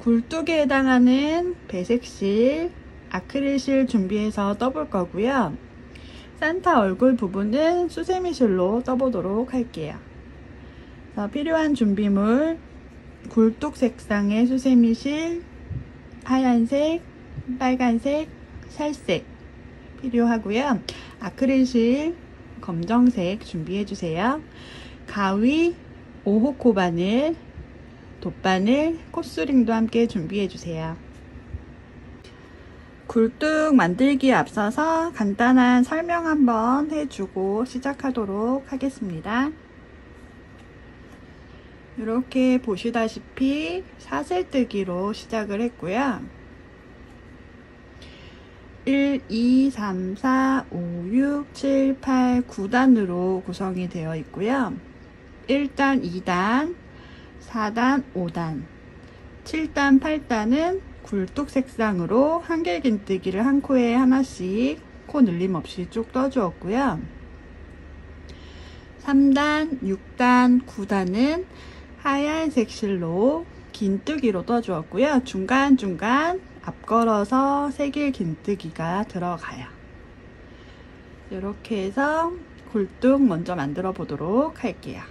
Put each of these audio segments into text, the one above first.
굴뚝에 해당하는 배색실, 아크릴실 준비해서 떠볼 거고요. 산타 얼굴 부분은 수세미실로 떠보도록 할게요. 필요한 준비물, 굴뚝 색상의 수세미실, 하얀색, 빨간색, 살색 필요하고요. 아크릴실 검정색 준비해주세요. 가위, 5호 바늘, 돗바늘, 콧수링도 함께 준비해주세요. 굴뚝 만들기에 앞서서 간단한 설명 한번 해주고 시작하도록 하겠습니다. 이렇게 보시다시피 사슬뜨기로 시작을 했고요. 1, 2, 3, 4, 5, 6, 7, 8, 9단으로 구성이 되어 있고요. 1단, 2단, 4단, 5단, 7단, 8단은 굴뚝 색상으로 한길긴뜨기를 한 코에 하나씩 코 늘림 없이 쭉 떠주었고요. 3단, 6단, 9단은 하얀색 실로 긴뜨기로 떠주었고요. 중간중간 앞걸어서 세길 긴뜨기가 들어가요. 이렇게 해서 굴뚝 먼저 만들어 보도록 할게요.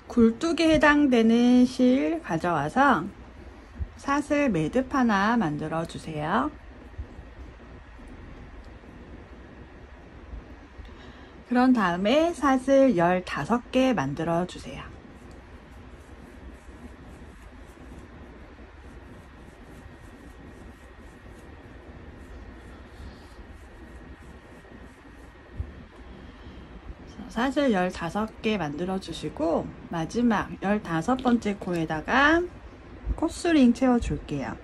굴뚝에 해당되는 실 가져와서 사슬 매듭 하나 만들어 주세요. 그런 다음에 사슬 15개 만들어 주세요. 사슬 15개 만들어 주시고 마지막 15번째 코에다가 콧수링 채워 줄게요.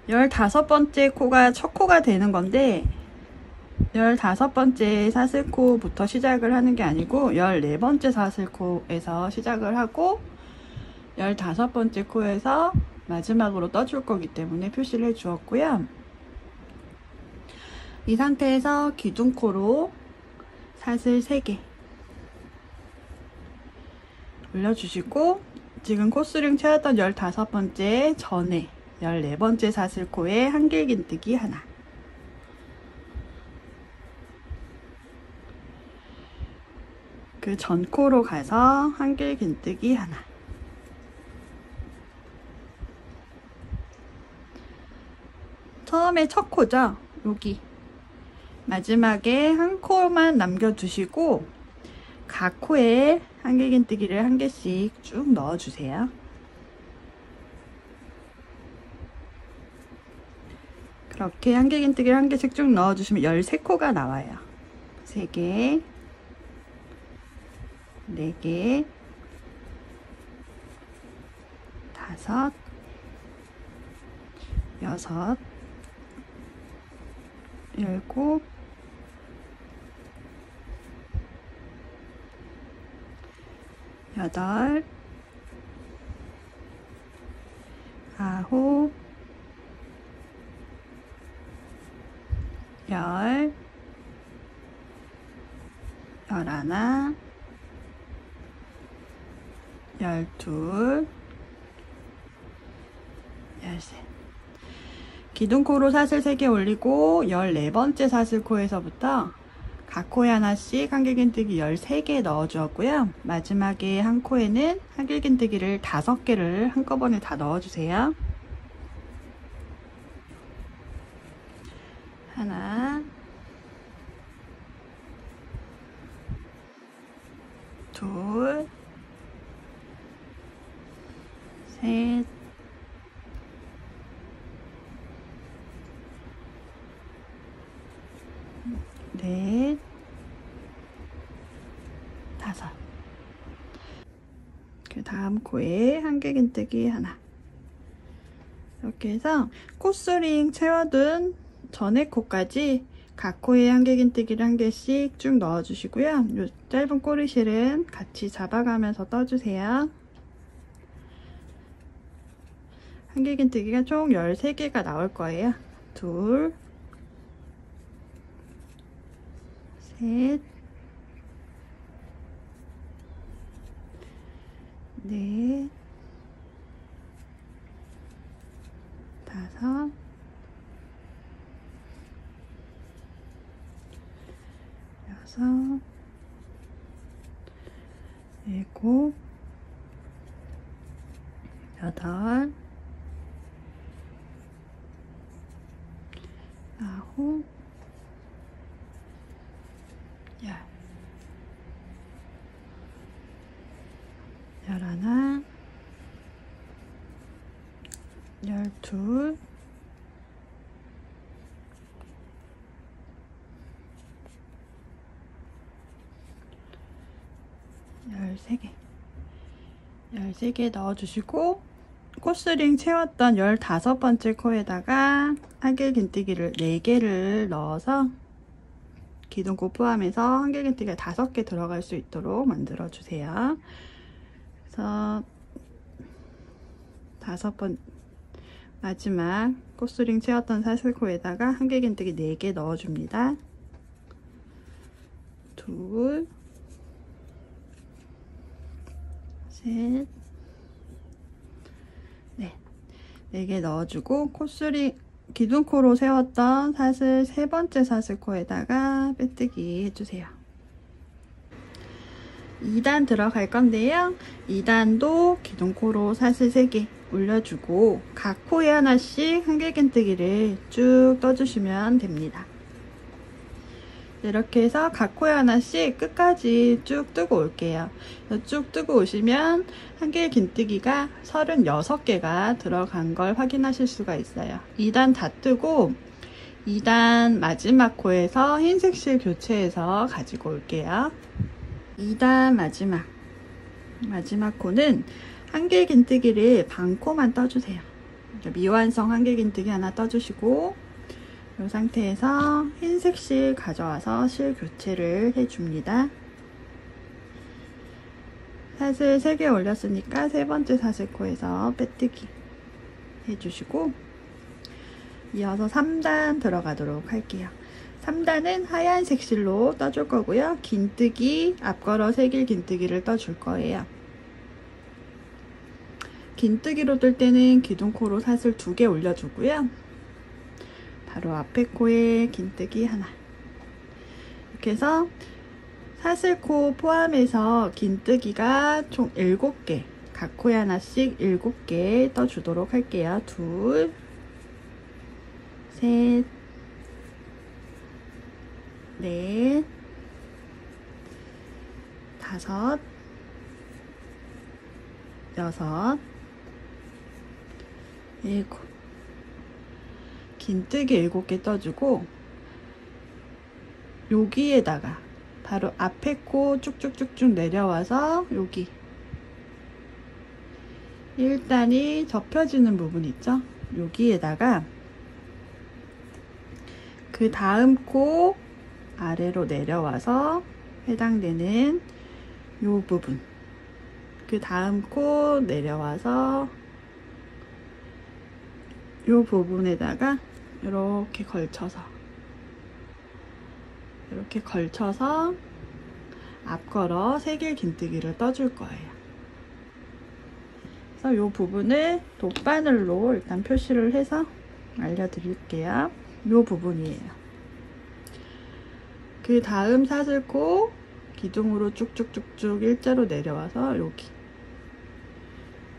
15번째 코가 첫 코가 되는 건데 15번째 사슬코부터 시작을 하는 게 아니고 14번째 사슬코에서 시작을 하고 15번째 코에서 마지막으로 떠줄 거기 때문에 표시를 해 주었고요. 이 상태에서 기둥코로 사슬 3개 올려주시고 지금 콧수링 채웠던 15번째 전에 14번째 사슬코에 한길긴뜨기 하나, 그 전코로 가서 한길긴뜨기 하나, 처음에 첫 코죠. 여기 마지막에 한 코만 남겨두시고 각 코에 한길긴뜨기를 한 개씩 쭉 넣어주세요. 그렇게 한길긴뜨기를 한 개씩 쭉 넣어주시면 13코가 나와요. 3개, 4개, 5, 6, 7, 8, 9, 10, 11, 12, 13. 기둥코로 사슬 3개 올리고 14번째 사슬코에서부터 각 코에 하나씩 한길긴뜨기 13개 넣어 주었고요. 마지막에 한 코에는 한길긴뜨기를 5개를 한꺼번에 다 넣어 주세요. 하나, 둘, 셋, 넷, 5. 그 다음 코에 한길긴뜨기 하나. 이렇게 해서 콧수링 채워둔 전에 코까지 각 코에 한길긴뜨기를 한 개씩 쭉 넣어 주시고요. 요 짧은 꼬리실은 같이 잡아가면서 떠주세요. 한길긴뜨기가 총 13개가 나올 거예요. 둘, 셋, 넷, 5, 6, 7, 8, 9, 10, 11, 12, 13개 13개 넣어주시고, 코스링 채웠던 15번째 코에다가 한길긴뜨기를 4개를 넣어서 기둥코 포함해서 한길긴뜨기가 5개 들어갈 수 있도록 만들어 주세요. 그래서 5번 마지막 코스링 채웠던 사슬코에다가 한길긴뜨기 4개 넣어줍니다. 2, 셋, 넷. 4개 넣어주고, 코스링 기둥코로 세웠던 사슬 3번째 사슬코에다가 빼뜨기 해주세요. 2단 들어갈 건데요. 2단도 기둥코로 사슬 3개 올려주고 각 코에 하나씩 한길긴뜨기를 쭉 떠주시면 됩니다. 이렇게 해서 각 코에 하나씩 끝까지 쭉 뜨고 올게요. 쭉 뜨고 오시면 한길긴뜨기가 36개가 들어간 걸 확인하실 수가 있어요. 2단 다 뜨고 2단 마지막 코에서 흰색 실 교체해서 가지고 올게요. 2단 마지막 코는 한길긴뜨기를 반 코만 떠주세요. 미완성 한길긴뜨기 하나 떠주시고, 이 상태에서 흰색 실 가져와서 실 교체를 해줍니다. 사슬 3개 올렸으니까 3번째 사슬코에서 빼뜨기 해주시고, 이어서 3단 들어가도록 할게요. 3단은 하얀색 실로 떠줄 거고요. 긴뜨기, 앞걸어 새길 긴뜨기를 떠줄 거예요. 긴뜨기로 뜰 때는 기둥코로 사슬 2개 올려주고요. 바로 앞에 코에 긴뜨기 하나. 이렇게 해서 사슬코 포함해서 긴뜨기가 총 7개, 각 코에 하나씩 7개 떠주도록 할게요. 2, 셋, 넷, 5, 6, 7. 긴뜨기 7개 떠주고, 여기에다가 바로 앞에 코 쭉쭉쭉쭉 내려와서 여기 1단이 접혀지는 부분 있죠? 여기에다가 그 다음 코 아래로 내려와서 해당되는 요 부분, 그 다음 코 내려와서 요 부분에다가 이렇게 걸쳐서 앞걸어 새길 긴뜨기를 떠줄 거예요. 그래서 요 부분을 돗바늘로 일단 표시를 해서 알려드릴게요. 요 부분이에요. 그 다음 사슬코 기둥으로 쭉쭉쭉쭉 일자로 내려와서 여기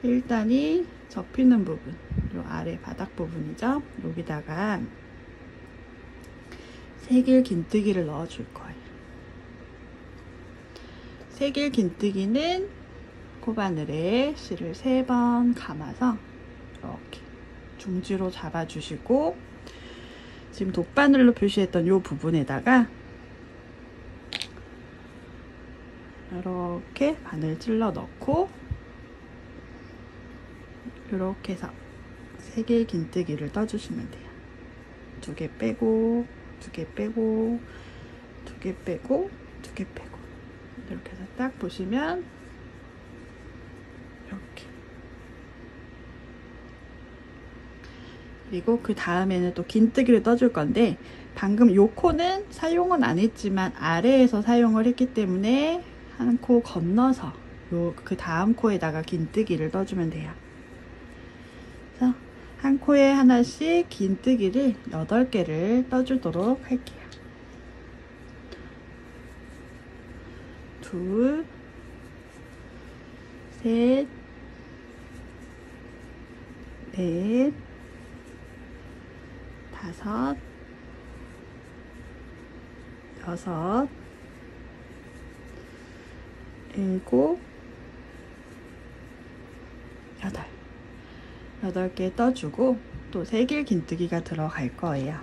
1단이 접히는 부분, 요 아래 바닥 부분이죠. 여기다가 새길 긴뜨기를 넣어 줄 거예요. 새길 긴뜨기는 코바늘에 실을 3번 감아서 이렇게 중지로 잡아주시고, 지금 돗바늘로 표시했던 이 부분에다가 이렇게 바늘 찔러 넣고, 이렇게 해서 새길 긴뜨기를 떠주시면 돼요. 2개 빼고, 2개 빼고, 2개 빼고, 2개 빼고, 이렇게 해서 딱 보시면 이렇게. 그리고 그 다음에는 또 긴뜨기를 떠줄 건데, 방금 요 코는 사용은 안 했지만 아래에서 사용을 했기 때문에 한 코 건너서 요 그 다음 코에다가 긴뜨기를 떠주면 돼요. 그래서 한 코에 하나씩 긴뜨기를 8개를 떠주도록 할게요. 둘, 셋, 넷, 다섯, 여섯, 일곱, 여덟. 8개 떠주고 또 3길 긴뜨기가 들어갈 거예요.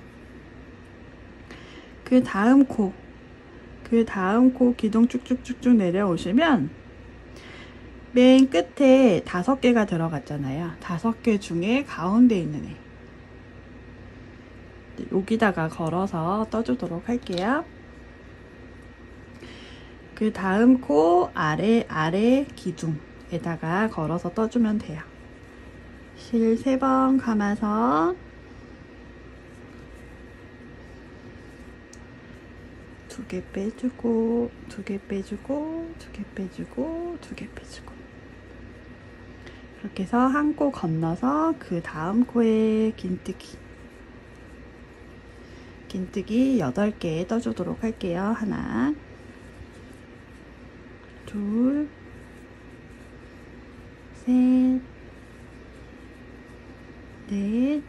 그 다음 코 기둥 쭉쭉쭉쭉 내려오시면 맨 끝에 5개가 들어갔잖아요. 5개 중에 가운데 있는 애 여기다가 걸어서 떠주도록 할게요. 그 다음 코 아래 기둥에다가 걸어서 떠주면 돼요. 실 3번 감아서 2개 빼주고 2개 빼주고 2개 빼주고 2개 빼주고 그렇게 해서 한 코 건너서 그 다음 코에 긴뜨기 8개 떠주도록 할게요. 하나, 둘, 셋, 넷,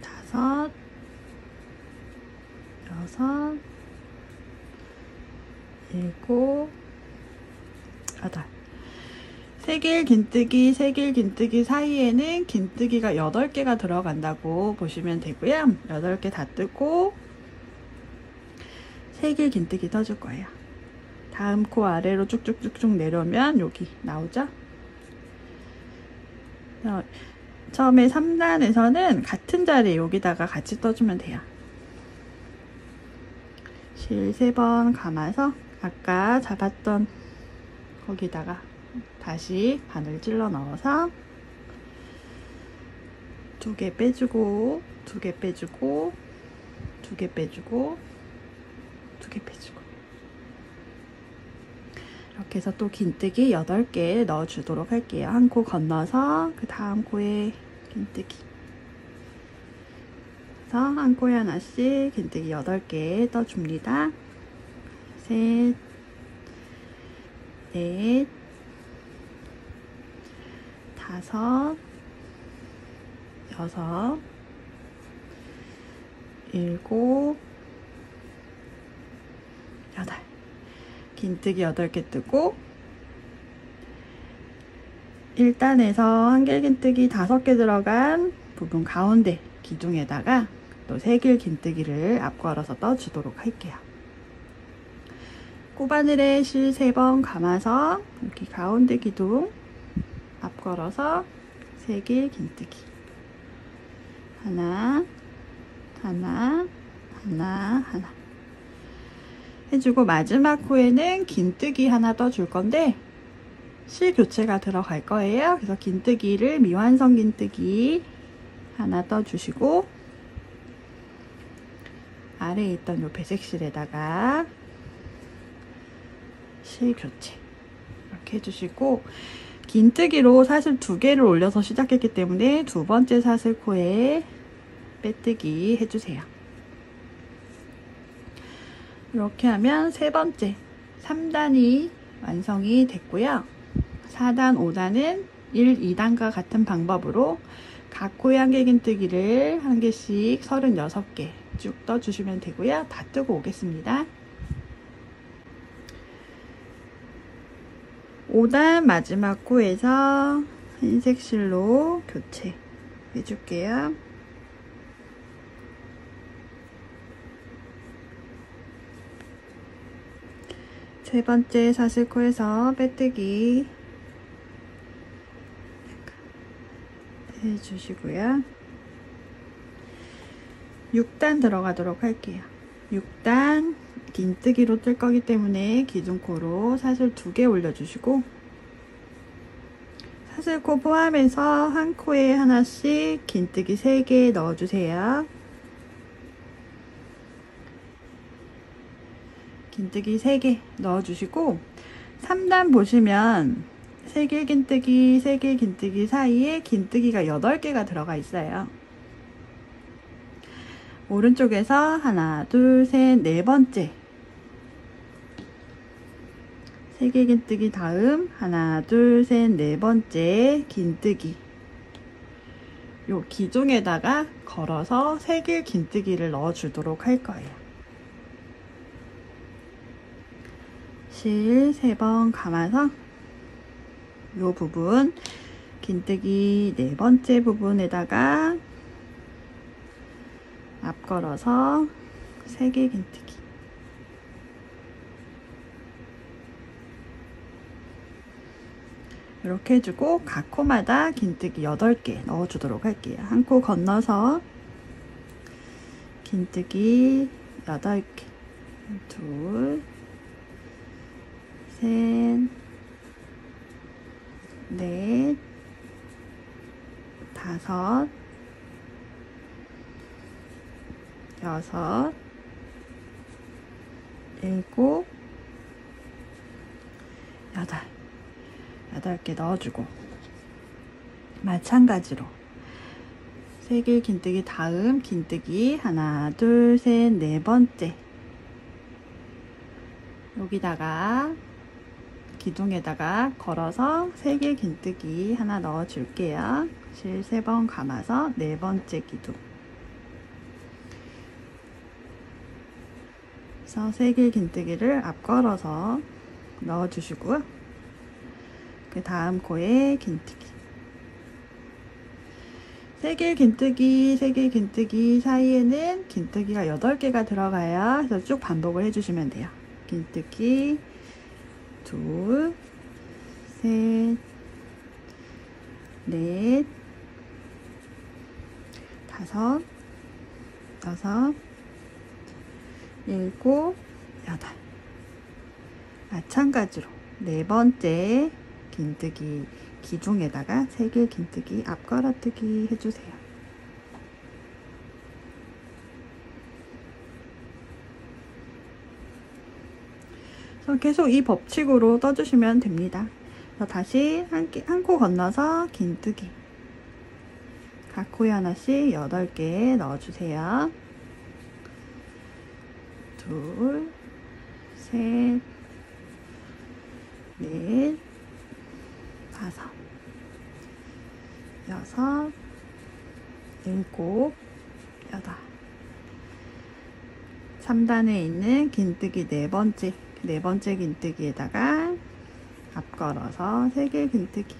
다섯, 여섯, 일곱, 여덟. 3길 긴뜨기 사이에는 긴뜨기가 8개가 들어간다고 보시면 되고요. 8개 다 뜨고 3길 긴뜨기 떠줄 거예요. 다음 코 아래로 쭉쭉쭉쭉 내려오면 여기 나오죠? 처음에 3단에서는 같은 자리에 여기다가 같이 떠주면 돼요. 실 3번 감아서 아까 잡았던 거기다가 다시 바늘 찔러 넣어서 2개 빼주고 2개 빼주고 2개 빼주고 2개 빼주고 이렇게 해서 또 긴뜨기 8개 넣어 주도록 할게요. 한 코 건너서 그 다음 코에 긴뜨기 그래서 한 코에 하나씩 긴뜨기 8개 떠줍니다. 셋, 넷, 다섯, 여섯, 일곱, 여덟. 긴뜨기 8개 뜨고 1단에서 한길 긴뜨기 5개 들어간 부분 가운데 기둥에다가 또 3길 긴뜨기를 앞걸어서 떠주도록 할게요. 꼬바늘에 실 3번 감아서 여기 가운데 기둥 앞걸어서 3길 긴뜨기 하나 해주고 마지막 코에는 긴뜨기 하나 떠줄 건데 실 교체가 들어갈 거예요. 그래서 긴뜨기를 미완성 긴뜨기 하나 떠주시고 아래에 있던 요 배색 실에다가 실 교체 이렇게 해주시고 긴뜨기로 사슬 2개를 올려서 시작했기 때문에 2번째 사슬 코에 빼뜨기 해주세요. 이렇게 하면 3번째 3단이 완성이 됐고요. 4단, 5단은 1, 2단과 같은 방법으로 각 코에 한길 긴뜨기를 한 개씩 36개 쭉 떠주시면 되고요. 다 뜨고 오겠습니다. 5단 마지막 코에서 흰색 실로 교체 해줄게요. 세 번째 사슬코에서 빼뜨기 해주시고요. 6단 들어가도록 할게요. 6단 긴뜨기로 뜰 거기 때문에 기둥코로 사슬 2개 올려주시고 사슬코 포함해서 한 코에 하나씩 긴뜨기 3개 넣어주세요. 긴뜨기 3개 넣어주시고 3단 보시면 세길긴뜨기, 세길긴뜨기 사이에 긴뜨기가 8개가 들어가 있어요. 오른쪽에서 하나, 둘, 셋, 네 번째. 세길긴뜨기 다음 하나, 둘, 셋, 네 번째 긴뜨기. 요 기둥에다가 걸어서 세길긴뜨기를 넣어주도록 할 거예요. 실 3번 감아서 요 부분 긴뜨기 네 번째 부분에다가 앞걸어서 세길긴뜨기. 이렇게 해주고 각 코마다 긴뜨기 8개 넣어주도록 할게요. 한 코 건너서 긴뜨기 8개, 둘, 셋, 넷, 다섯, 여섯, 일곱, 여덟. 8개 넣어주고 마찬가지로 세길긴뜨기 다음 긴뜨기 하나, 둘, 셋, 네 번째. 여기다가 기둥에다가 걸어서 세길긴뜨기 하나 넣어 줄게요. 실 3번 감아서 네 번째 기둥. 그래서 세길긴뜨기를 앞걸어서 넣어 주시고요. 그 다음 코에 긴뜨기. 세길긴뜨기, 세길긴뜨기 사이에는 긴뜨기가 8개가 들어가요. 그래서 쭉 반복을 해주시면 돼요. 긴뜨기 둘, 셋, 넷, 다섯, 여섯, 일곱, 여덟. 마찬가지로 네 번째 긴뜨기 기둥에다가 세길긴뜨기 앞걸어뜨기 해주세요. 그래서 계속 이 법칙으로 떠주시면 됩니다. 그래서 다시 한 코 건너서 긴뜨기. 각 코에 하나씩 8개 넣어주세요. 둘, 셋, 넷, 다섯, 여섯, 일곱, 여덟. 3단에 있는 긴뜨기 네 번째 긴뜨기에다가 앞걸어서 세길긴뜨기.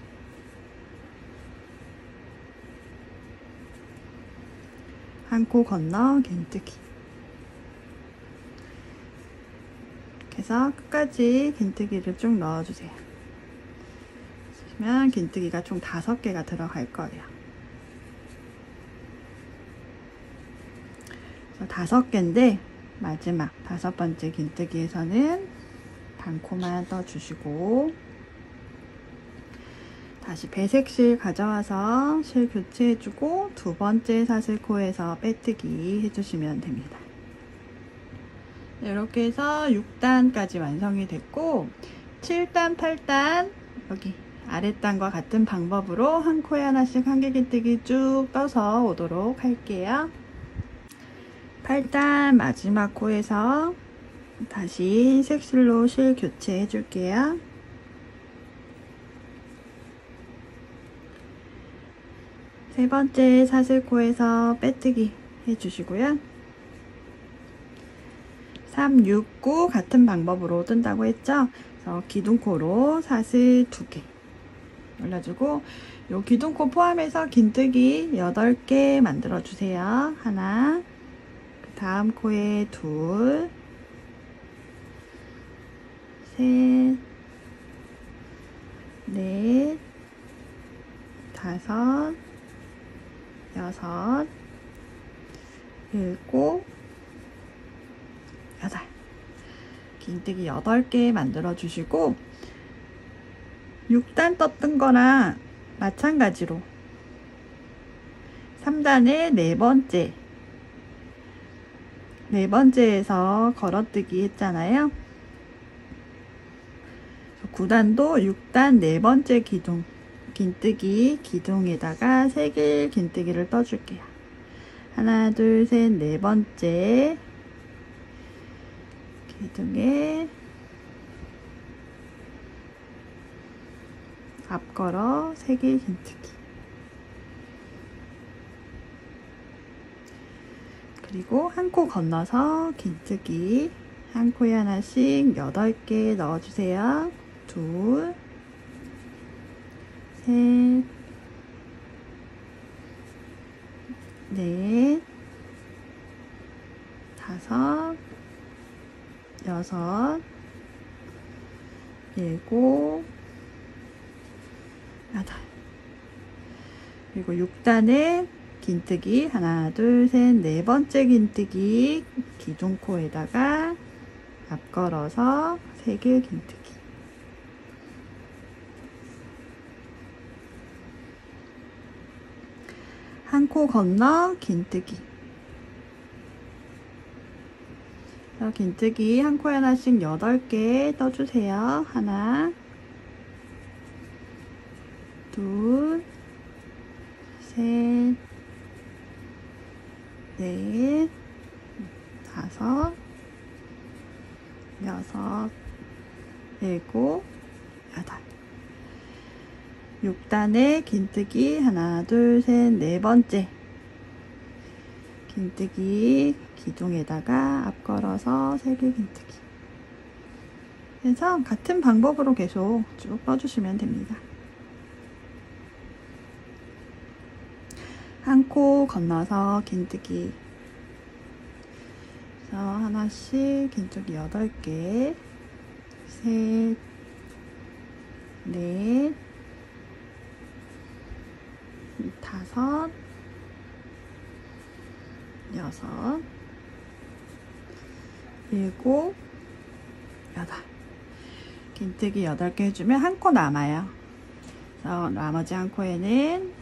한 코 건너 긴뜨기. 그래서 끝까지 긴뜨기를 쭉 넣어주세요. 그러면 긴뜨기가 총 5개가 들어갈 거예요. 그래서 5개인데 마지막 5번째 긴뜨기에서는 반코만 떠주시고 다시 배색실 가져와서 실 교체해주고 2번째 사슬코에서 빼뜨기 해주시면 됩니다. 이렇게 해서 6단까지 완성이 됐고 7단, 8단 여기 아랫단과 같은 방법으로 한 코에 하나씩 한길긴뜨기 쭉 떠서 오도록 할게요. 8단 마지막 코에서 다시 색실로 실 교체해 줄게요. 세 번째 사슬코에서 빼뜨기 해주시고요. 3, 6, 9 같은 방법으로 뜬다고 했죠. 그래서 기둥코로 사슬 2개 올려주고 요 기둥코 포함해서 긴뜨기 8개 만들어 주세요. 하나, 그 다음 코에 둘, 셋, 넷, 다섯, 여섯, 일곱, 여덟. 긴뜨기 8개 만들어 주시고 6단 떴던 거랑 마찬가지로 3단의 네 번째에서 걸어뜨기 했잖아요. 9단도 6단 네 번째 기둥 긴뜨기 기둥에다가 세길 긴뜨기를 떠줄게요. 하나, 둘, 셋, 네 번째 기둥에 앞걸어 세길 긴뜨기, 그리고 한 코 건너서 긴뜨기 한 코에 하나씩 8개 넣어주세요. 둘, 셋, 넷, 다섯, 여섯, 일곱, 여덟. 그리고 6단에 긴뜨기 하나, 둘, 셋, 네 번째 긴뜨기 기둥코에다가 앞걸어서 세길 긴뜨기. 한 코 건너 긴뜨기. 긴뜨기 한 코에 하나씩 8개 떠주세요. 하나, 둘, 셋, 넷, 다섯, 여섯, 일곱, 여덟. 6단에 긴뜨기 하나, 둘, 셋, 네 번째 긴뜨기 기둥에다가 앞걸어서 세길 긴뜨기. 그래서 같은 방법으로 계속 쭉 떠주시면 됩니다. 한 코 건너서 긴뜨기. 그래서 하나씩 긴뜨기 8개, 셋, 넷, 다섯, 여섯, 일곱, 여덟. 긴뜨기 8개 해주면 한 코 남아요. 그래서 나머지 한 코에는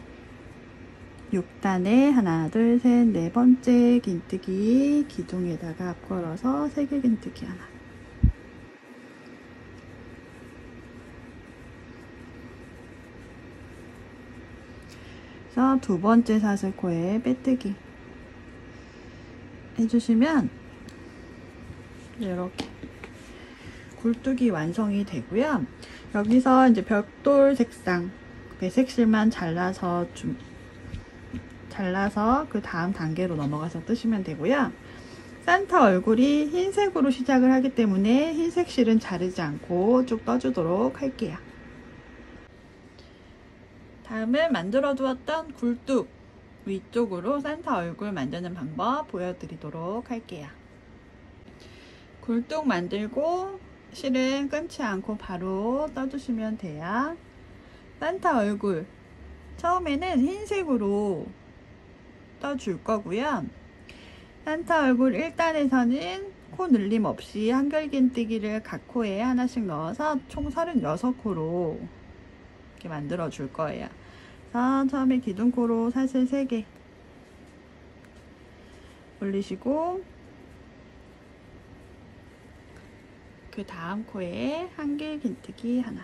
6단에 하나, 둘, 셋, 네 번째 긴뜨기 기둥에다가 앞걸어서 세길 긴뜨기 하나. 그래서 두 번째 사슬코에 빼뜨기 해주시면 이렇게 굴뚝이 완성이 되고요. 여기서 이제 벽돌 색상 배색실만 잘라서 그 다음 단계로 넘어가서 뜨시면 되고요. 산타 얼굴이 흰색으로 시작을 하기 때문에 흰색 실은 자르지 않고 쭉 떠주도록 할게요. 다음은 만들어 두었던 굴뚝 위쪽으로 산타 얼굴 만드는 방법 보여드리도록 할게요. 굴뚝 만들고 실은 끊지 않고 바로 떠주시면 돼요. 산타 얼굴 처음에는 흰색으로 떠줄 거고요. 산타 얼굴 1단에서는 코 늘림 없이 한결긴뜨기를 각 코에 하나씩 넣어서 총 36코로 이렇게 만들어 줄 거예요. 그래서 처음에 기둥코로 사슬 3개 올리시고 그 다음 코에 한길긴뜨기 하나,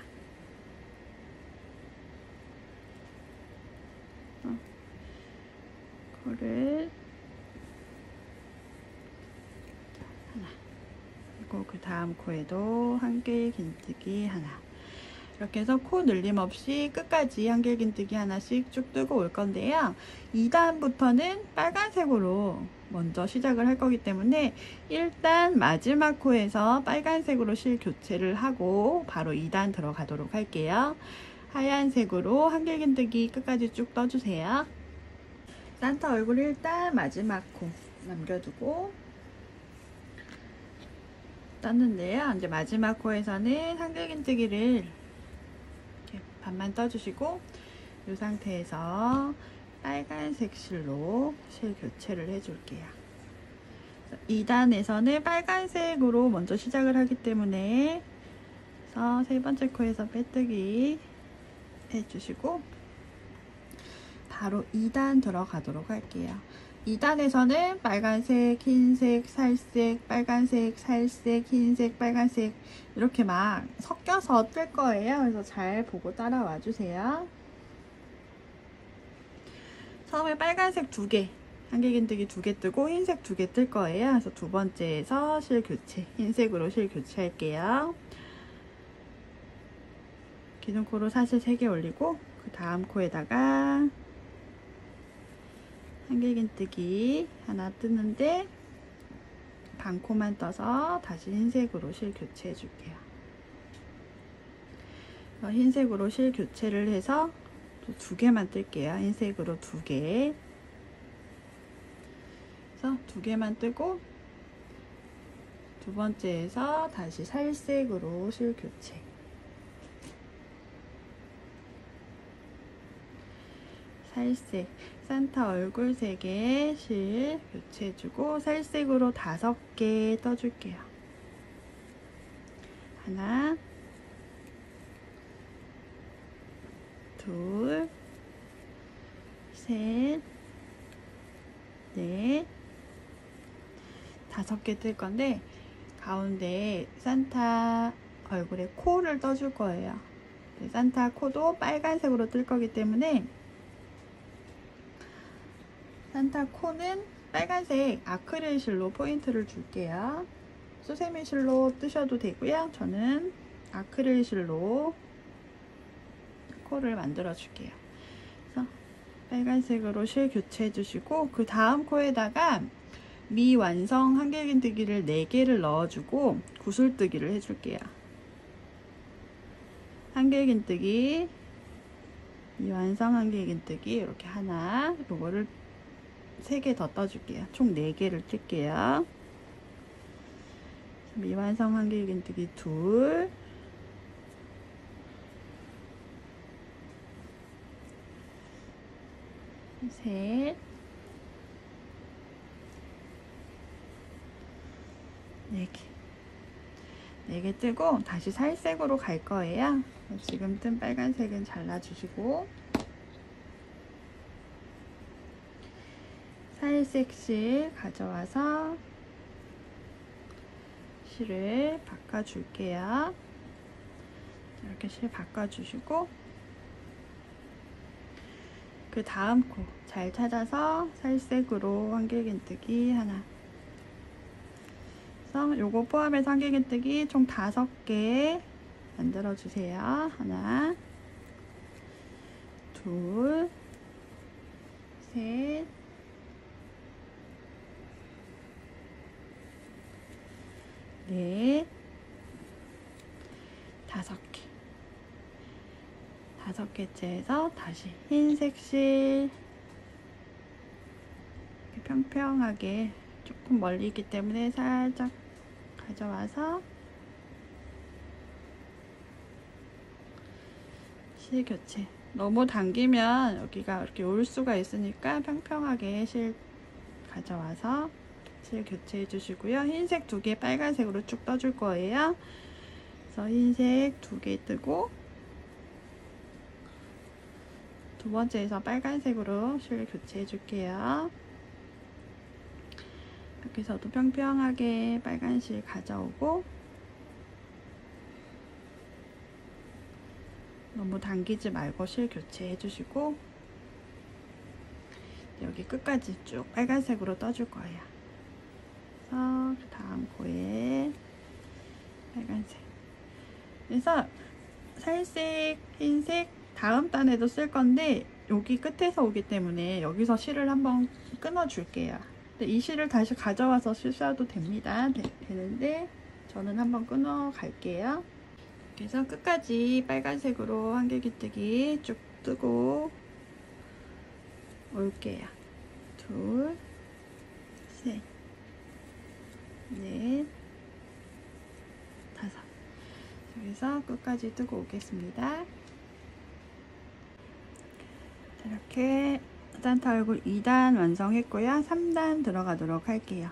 코를 하나, 그리고 그 다음 코에도 한길긴뜨기 하나. 이렇게 해서 코 늘림 없이 끝까지 한길긴뜨기 하나씩 쭉 뜨고 올 건데요. 2단부터는 빨간색으로 먼저 시작을 할 거기 때문에 일단 마지막 코에서 빨간색으로 실 교체를 하고 바로 2단 들어가도록 할게요. 하얀색으로 한길긴뜨기 끝까지 쭉 떠주세요. 산타 얼굴 일단 마지막 코 남겨두고 떴는데요. 이제 마지막 코에서는 한길긴뜨기를 이렇게 반만 떠주시고 이 상태에서 빨간색 실로 실 교체를 해줄게요. 2단에서는 빨간색으로 먼저 시작을 하기 때문에 그래서 세 번째 코에서 빼뜨기 해주시고 바로 2단 들어가도록 할게요. 2단에서는 빨간색, 흰색, 살색, 빨간색, 살색, 흰색, 빨간색 이렇게 막 섞여서 뜰 거예요. 그래서 잘 보고 따라와 주세요. 처음에 빨간색 2개, 한길긴뜨기 2개 뜨고 흰색 2개 뜰 거예요. 그래서 두 번째에서 실 교체, 흰색으로 실 교체할게요. 기둥코로 사실 3개 올리고 그 다음 코에다가 한길긴뜨기 하나 뜨는데 반코만 떠서 다시 흰색으로 실 교체해 줄게요. 흰색으로 실 교체를 해서 또 2개만 뜰게요. 흰색으로 2개. 그래서 2개만 뜨고 두 번째에서 다시 살색으로 실 교체. 살색, 산타 얼굴 3개 실 교체해주고 살색으로 5개 떠줄게요. 하나, 둘, 셋, 넷, 5개 뜰 건데 가운데 산타 얼굴에 코를 떠줄 거예요. 산타 코도 빨간색으로 뜰 거기 때문에 산타 코는 빨간색 아크릴 실로 포인트를 줄게요. 수세미 실로 뜨셔도 되고요. 저는 아크릴 실로 코를 만들어 줄게요. 그래서 빨간색으로 실 교체해 주시고 그 다음 코에다가 미완성 한길긴뜨기를 4개를 넣어주고 구슬뜨기를 해줄게요. 한길긴뜨기, 미완성 한길긴뜨기 이렇게 하나, 요거를 3개 더 떠줄게요. 총 4개를 뜰게요. 미완성 한길긴뜨기 2, 셋, 4개. 4개 뜨고 다시 살색으로 갈 거예요. 지금 뜬 빨간색은 잘라주시고 살색 실 가져와서 실을 바꿔줄게요. 이렇게 실 바꿔주시고 그 다음 코 잘 찾아서 살색으로 한길긴뜨기 하나. 그래서 요거 포함해서 한길긴뜨기 총 5개 만들어 주세요. 하나, 둘, 셋, 넷, 5개. 5개째 해서 다시 흰색 실 평평하게 조금 멀리 있기 때문에 살짝 가져와서 실 교체. 너무 당기면 여기가 이렇게 올 수가 있으니까 평평하게 실 가져와서 실 교체해 주시고요. 흰색 2개 빨간색으로 쭉 떠줄 거예요. 그래서 흰색 2개 뜨고 두 번째에서 빨간색으로 실 교체해 줄게요. 여기서도 평평하게 빨간 실 가져오고 너무 당기지 말고 실 교체해 주시고 여기 끝까지 쭉 빨간색으로 떠줄 거예요. 그래서 그 다음 코에 빨간색. 그래서 살색, 흰색 다음 단에도 쓸 건데 여기 끝에서 오기 때문에 여기서 실을 한번 끊어 줄게요. 이 실을 다시 가져와서 쓰셔도 됩니다. 되는데 저는 한번 끊어 갈게요. 그래서 끝까지 빨간색으로 한길긴뜨기 쭉 뜨고 올게요. 둘, 셋, 넷, 5. 여기서 끝까지 뜨고 오겠습니다. 이렇게 산타 얼굴 2단 완성했고요. 3단 들어가도록 할게요.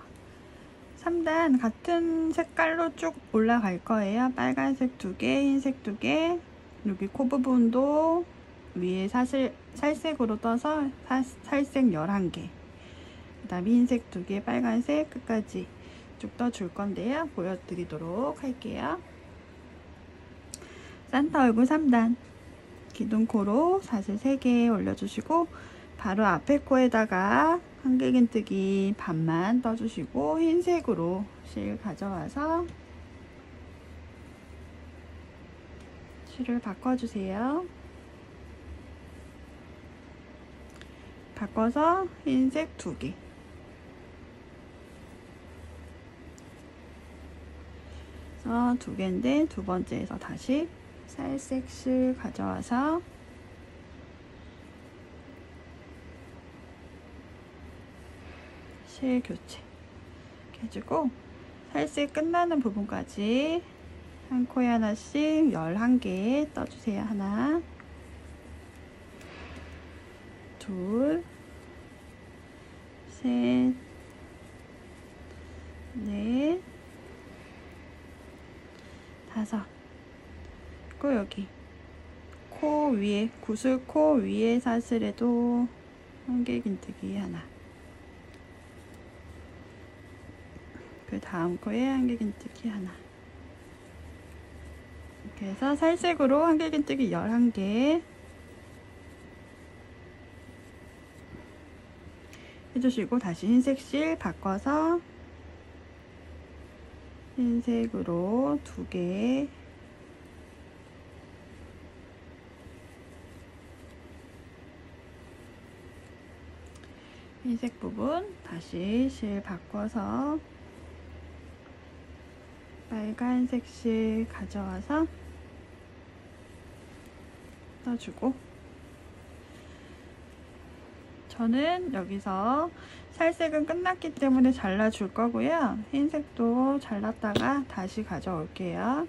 3단 같은 색깔로 쭉 올라갈 거예요. 빨간색 2개, 흰색 2개. 여기 코 부분도 위에 살색으로 떠서 살색 11개. 그 다음에 흰색 2개, 빨간색 끝까지 쭉 떠줄 건데요. 보여드리도록 할게요. 산타 얼굴 3단, 기둥코로 사슬 3개 올려주시고 바로 앞에 코에다가 한길긴뜨기 반만 떠주시고 흰색으로 실 가져와서 실을 바꿔주세요. 바꿔서 흰색 2개, 그래서 2개인데 두 번째에서 다시 살색 실 가져와서 실 교체 이렇게 해주고 살색 끝나는 부분까지 한 코에 하나씩 11개 떠주세요. 하나, 둘, 셋, 넷, 다섯. 그리고 여기 코 위에, 구슬코 위에 사슬에도 한길긴뜨기 하나, 그 다음 코에 한길긴뜨기 하나. 이렇게 해서 살색으로 한길긴뜨기 11개 해주시고 다시 흰색 실 바꿔서 흰색으로 2개, 흰색 부분 다시 실 바꿔서 빨간색 실 가져와서 떠주고, 저는 여기서 살색은 끝났기 때문에 잘라줄 거고요. 흰색도 잘랐다가 다시 가져올게요.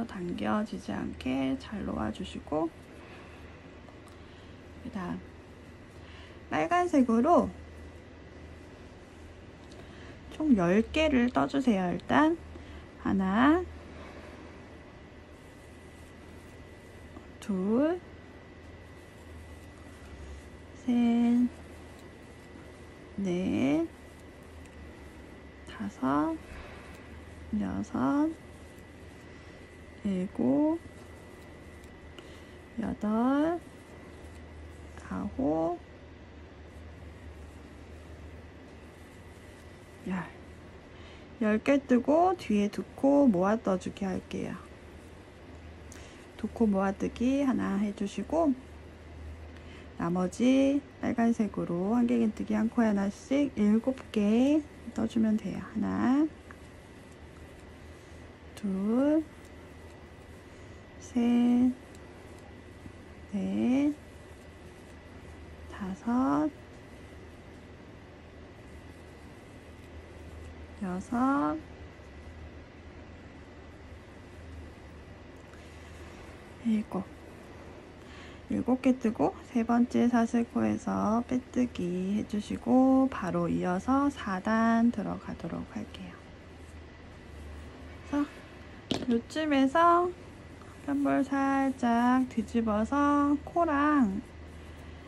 당겨지지 않게 잘 놓아주시고, 그 다음 빨간색으로 총 10개를 떠주세요. 일단 하나, 둘, 셋, 넷, 다섯, 여섯, 일곱, 여덟, 아홉, 10개 뜨고 뒤에 2코 모아 떠주기 할게요. 2코 모아 뜨기 하나 해주시고 나머지 빨간색으로 한길긴뜨기 한 코에 하나씩 7개 떠주면 돼요. 하나, 둘, 셋, 넷, 다섯, 여섯, 일곱. 7개 뜨고 세 번째 사슬코에서 빼뜨기 해주시고 바로 이어서 4단 들어가도록 할게요. 그래서 요쯤에서 편볼 살짝 뒤집어서 코랑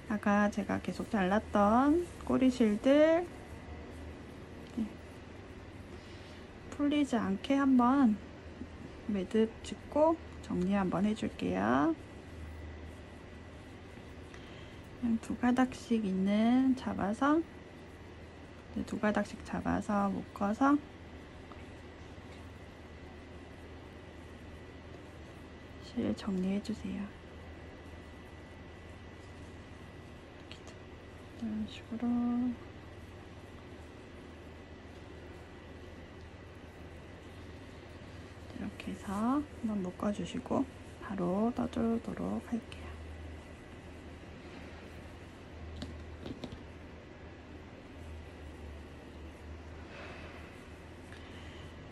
아까 제가 계속 잘랐던 꼬리실들 풀리지 않게 한번 매듭 짚고 정리 한번 해줄게요. 그냥 2가닥씩 있는 잡아서 2가닥씩 잡아서 묶어서 실 정리해 주세요. 이런 식으로 이렇게 해서 한번 묶어주시고 바로 떠주도록 할게요.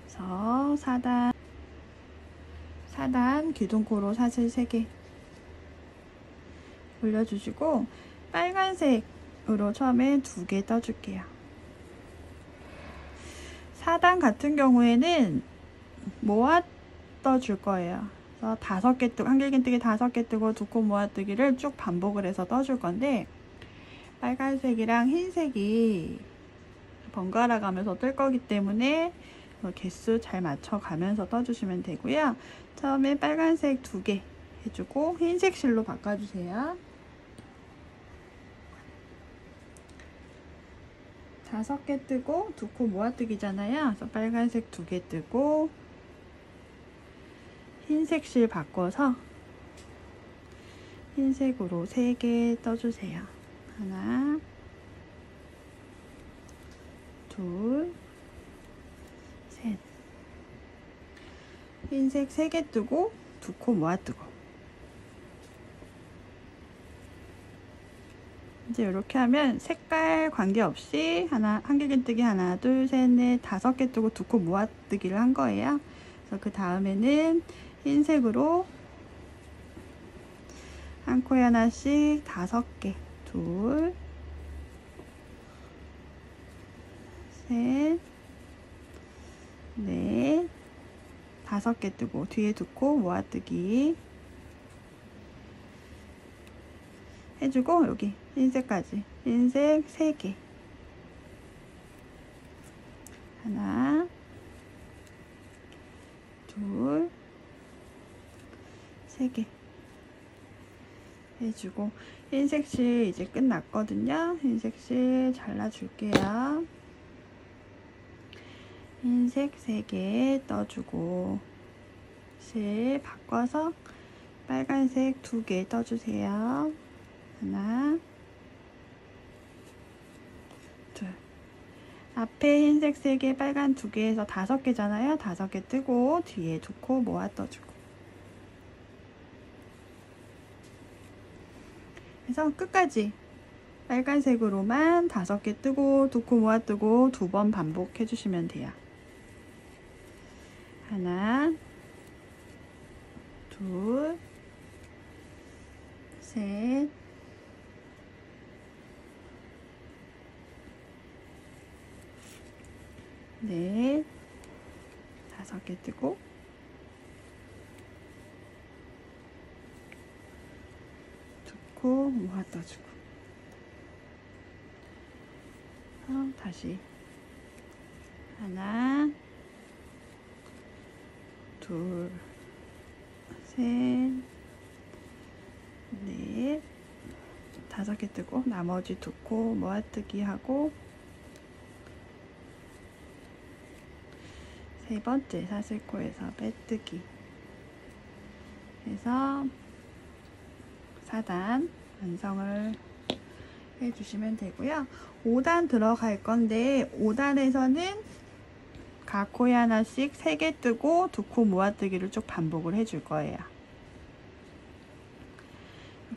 그래서 4단 기둥코로 사슬 3개 올려주시고 빨간색으로 처음에 2개 떠줄게요. 4단 같은 경우에는 모아 떠줄 거예요. 그래서 5개 뜨고 한길긴뜨기 5개 뜨고 2코 모아뜨기를 쭉 반복을 해서 떠줄 건데 빨간색이랑 흰색이 번갈아 가면서 뜰 거기 때문에 개수 잘 맞춰가면서 떠주시면 되고요. 처음에 빨간색 2개 해주고 흰색 실로 바꿔주세요. 5개 뜨고 2코 모아뜨기잖아요. 그래서 빨간색 2개 뜨고 흰색 실 바꿔서 흰색으로 3개 떠주세요. 하나, 둘, 셋. 흰색 3개 뜨고 2코 모아뜨고. 이제 이렇게 하면 색깔 관계없이 한길긴뜨기 하나, 둘, 셋, 넷, 5개 뜨고 2코 모아뜨기를 한 거예요. 그래서 그 다음에는 흰색으로 한 코에 하나씩 5개, 둘, 셋, 넷, 5개 뜨고 뒤에 2코 모아뜨기 해주고 여기 흰색까지 흰색 3개 하나, 둘, 3개 해주고 흰색 실 이제 끝났거든요. 흰색 실 잘라줄게요. 흰색 3개 떠주고 실 바꿔서 빨간색 2개 떠주세요. 하나, 둘. 앞에 흰색 3개, 빨간 2개에서 5개잖아요. 5개 뜨고 뒤에 2코 모아 떠주고. 그래서 끝까지 빨간색으로만 5개 뜨고 2코 모아 뜨고 2번 반복해 주시면 돼요. 하나, 둘, 셋, 넷, 5개 뜨고 2코 모아 떠주고 다시 하나, 둘, 셋, 넷, 5개 뜨고 나머지 2코 모아뜨기 하고 세 번째 사슬코에서 빼뜨기 해서 4단 완성을 해주시면 되고요. 5단 들어갈 건데 5단에서는 각 코에 하나씩 3개 뜨고 2코 모아뜨기를 쭉 반복을 해줄 거예요.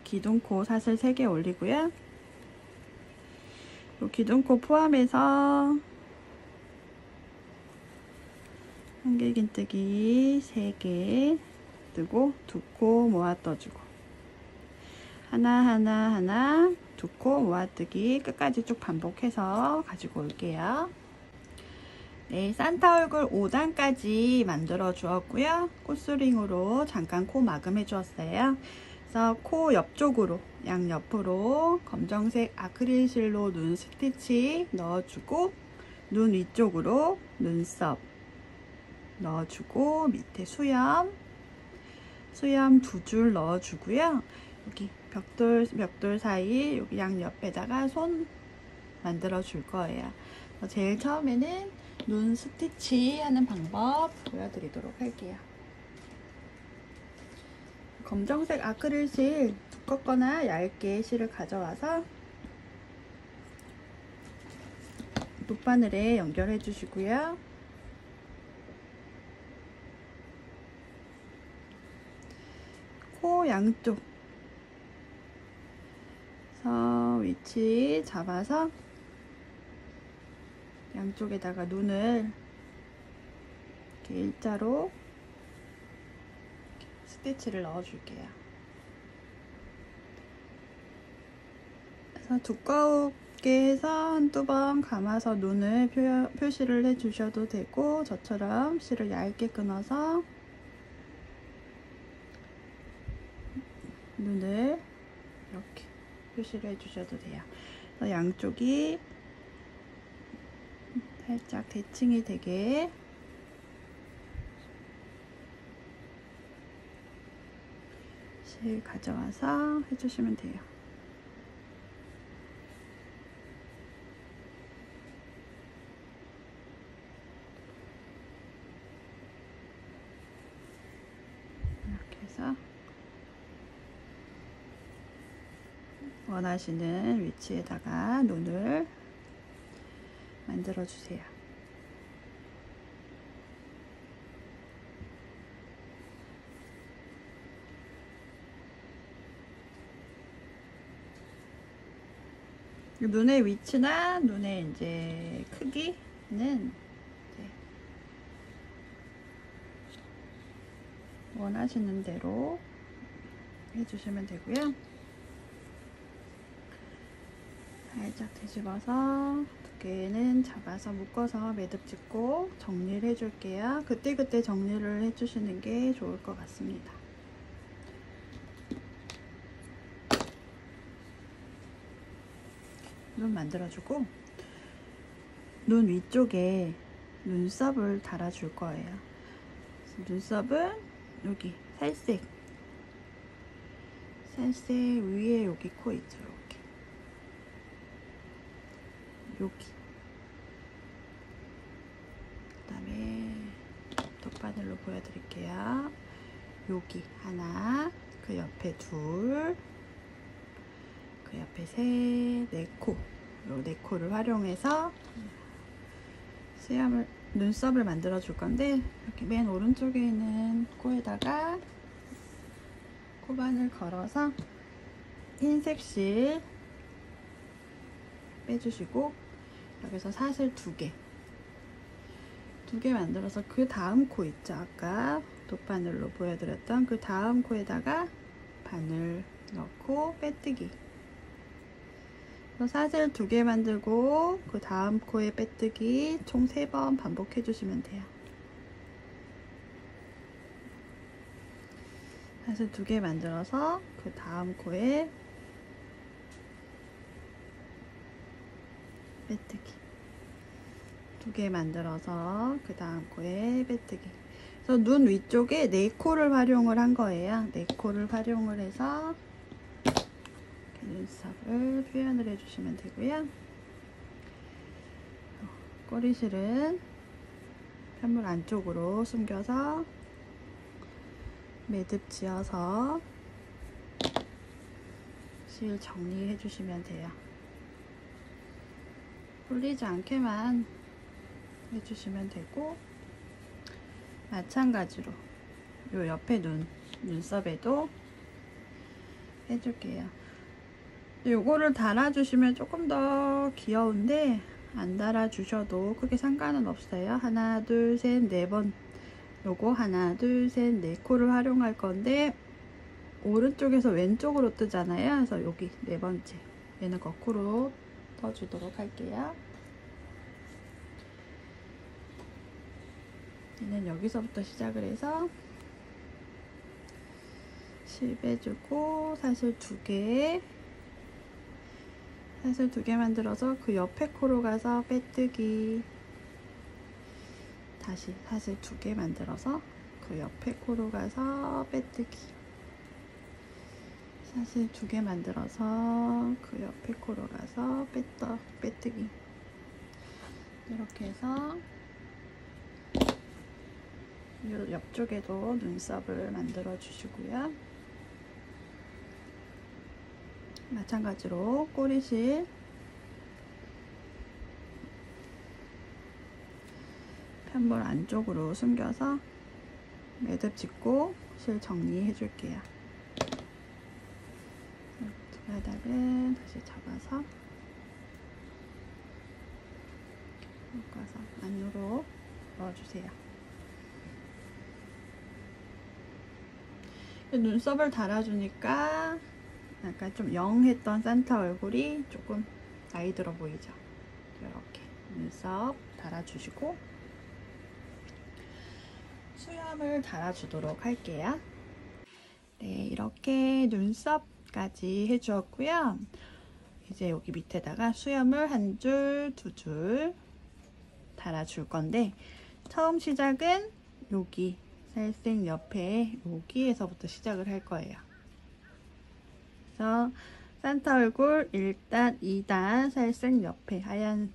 기둥코 사슬 3개 올리고요. 기둥코 포함해서 한길긴뜨기 3개 뜨고 2코 모아 떠주고 하나 2코 모아뜨기 끝까지 쭉 반복해서 가지고 올게요. 네, 산타 얼굴 5단까지 만들어 주었고요. 꽃스링으로 잠깐 코 마감해 주었어요. 그래서 코 옆쪽으로 양옆으로 검정색 아크릴 실로 눈 스티치 넣어주고 눈 위쪽으로 눈썹 넣어주고 밑에 수염 2줄 넣어주고요. 여기 벽돌 사이 여기 양옆에다가 손 만들어 줄 거예요. 제일 처음에는 눈 스티치 하는 방법 보여드리도록 할게요. 검정색 아크릴 실 두껍거나 얇게 실을 가져와서 돗바늘에 연결해 주시고요. 코 양쪽 위치 잡아서 양쪽에다가 눈을 이렇게 일자로 스티치를 넣어 줄게요. 그래서 두껍게 해서 한두 번 감아서 눈을 표시를 해 주셔도 되고 저처럼 실을 얇게 끊어서 눈을 이렇게 표시를 해 주셔도 돼요. 양쪽이 살짝 대칭이 되게 실 가져와서 해주시면 돼요. 이렇게 해서 원하시는 위치에다가 눈을 만들어 주세요. 눈의 위치나 눈의 이제 크기는 이제 원하시는 대로 해주시면 되고요. 살짝 뒤집어서 두께는 잡아서 묶어서 매듭 짓고 정리를 해줄게요. 그때그때 정리를 해주시는 게 좋을 것 같습니다. 눈 만들어주고 눈 위쪽에 눈썹을 달아줄 거예요. 눈썹은 여기 살색 위에 여기 코 있죠. 여기 그 다음에 덧바늘로 보여드릴게요. 여기 하나, 그 옆에 둘, 그 옆에 셋, 네 코. 요 네 코를 활용해서 눈썹을 만들어 줄 건데, 이렇게 맨 오른쪽에 있는 코에다가 코바늘 걸어서 흰색 실 빼주시고, 여기서 사슬 두 개 만들어서 그 다음 코 있죠, 아까 돗바늘로 보여드렸던 그 다음 코에다가 바늘 넣고 빼뜨기. 사슬 두 개 만들고 그 다음 코에 빼뜨기 총 3번 반복해 주시면 돼요. 사슬 두 개 만들어서 그 다음 코에 빼뜨기 두 개 만들어서 그 다음 코에 빼뜨기. 그래서 눈 위쪽에 4코를 활용을 한 거예요. 4코를 활용을 해서 눈썹을 표현을 해주시면 되고요. 꼬리실은 편물 안쪽으로 숨겨서 매듭 지어서 실 정리해 주시면 돼요. 풀리지 않게만 해주시면 되고, 마찬가지로 요 옆에 눈썹에도 해줄게요. 요거를 달아주시면 조금 더 귀여운데 안 달아주셔도 크게 상관은 없어요. 하나, 둘, 셋, 4번 요거 하나, 둘, 셋, 4코를 활용할 건데 오른쪽에서 왼쪽으로 뜨잖아요. 그래서 여기 4번째 얘는 거꾸로 떠주도록 할게요. 얘는 여기서부터 시작을 해서 실 빼주고 사슬 두 개 만들어서 그 옆에 코로 가서 빼뜨기, 다시 사슬 두 개 만들어서 그 옆에 코로 가서 빼뜨기, 사슬 두 개 만들어서 그 옆에 코로 가서 빼뜨기. 이렇게 해서 이 옆쪽에도 눈썹을 만들어 주시고요. 마찬가지로 꼬리실 편볼 안쪽으로 숨겨서 매듭 짓고 실 정리해 줄게요. 두 바닥은 다시 잡아서 묶어서 안으로 넣어주세요. 눈썹을 달아주니까 약간 좀 영했던 산타 얼굴이 조금 나이 들어 보이죠. 이렇게 눈썹 달아주시고 수염을 달아주도록 할게요. 네, 이렇게 눈썹까지 해주었고요. 이제 여기 밑에다가 수염을 한 줄, 두 줄 달아줄 건데, 처음 시작은 여기 살색 옆에 여기에서부터 시작을 할 거예요. 그래서 산타 얼굴 1단, 2단 살색 옆에 하얀,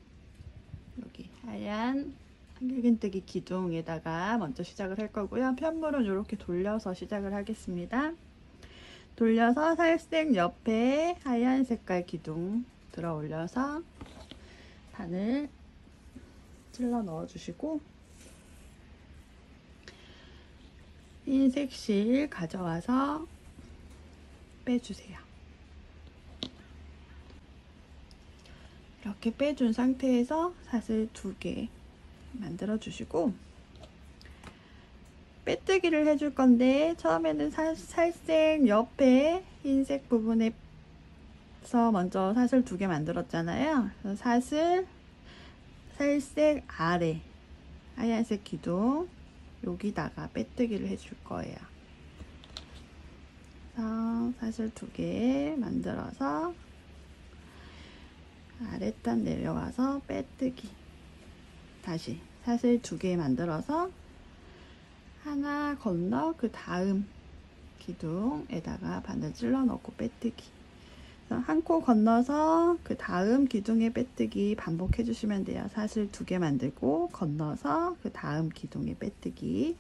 여기 하얀 한길긴뜨기 기둥에다가 먼저 시작을 할 거고요. 편물은 이렇게 돌려서 시작을 하겠습니다. 돌려서 살색 옆에 하얀 색깔 기둥 들어 올려서 바늘 찔러 넣어 주시고, 흰색 실 가져와서 빼주세요. 이렇게 빼준 상태에서 사슬 2개 만들어 주시고, 빼뜨기를 해줄 건데, 처음에는 살색 옆에 흰색 부분에서 먼저 사슬 2개 만들었잖아요. 그래서 사슬 살색 아래 하얀색 기둥 여기다가 빼뜨기를 해줄 거예요. 그래서 사슬 2개 만들어서 아랫단 내려와서 빼뜨기, 다시 사슬 2개 만들어서 하나 건너 그 다음 기둥에다가 바늘 찔러 넣고 빼뜨기, 한 코 건너서 그 다음 기둥에 빼뜨기 반복해 주시면 돼요. 사슬 2개 만들고 건너서 그 다음 기둥에 빼뜨기.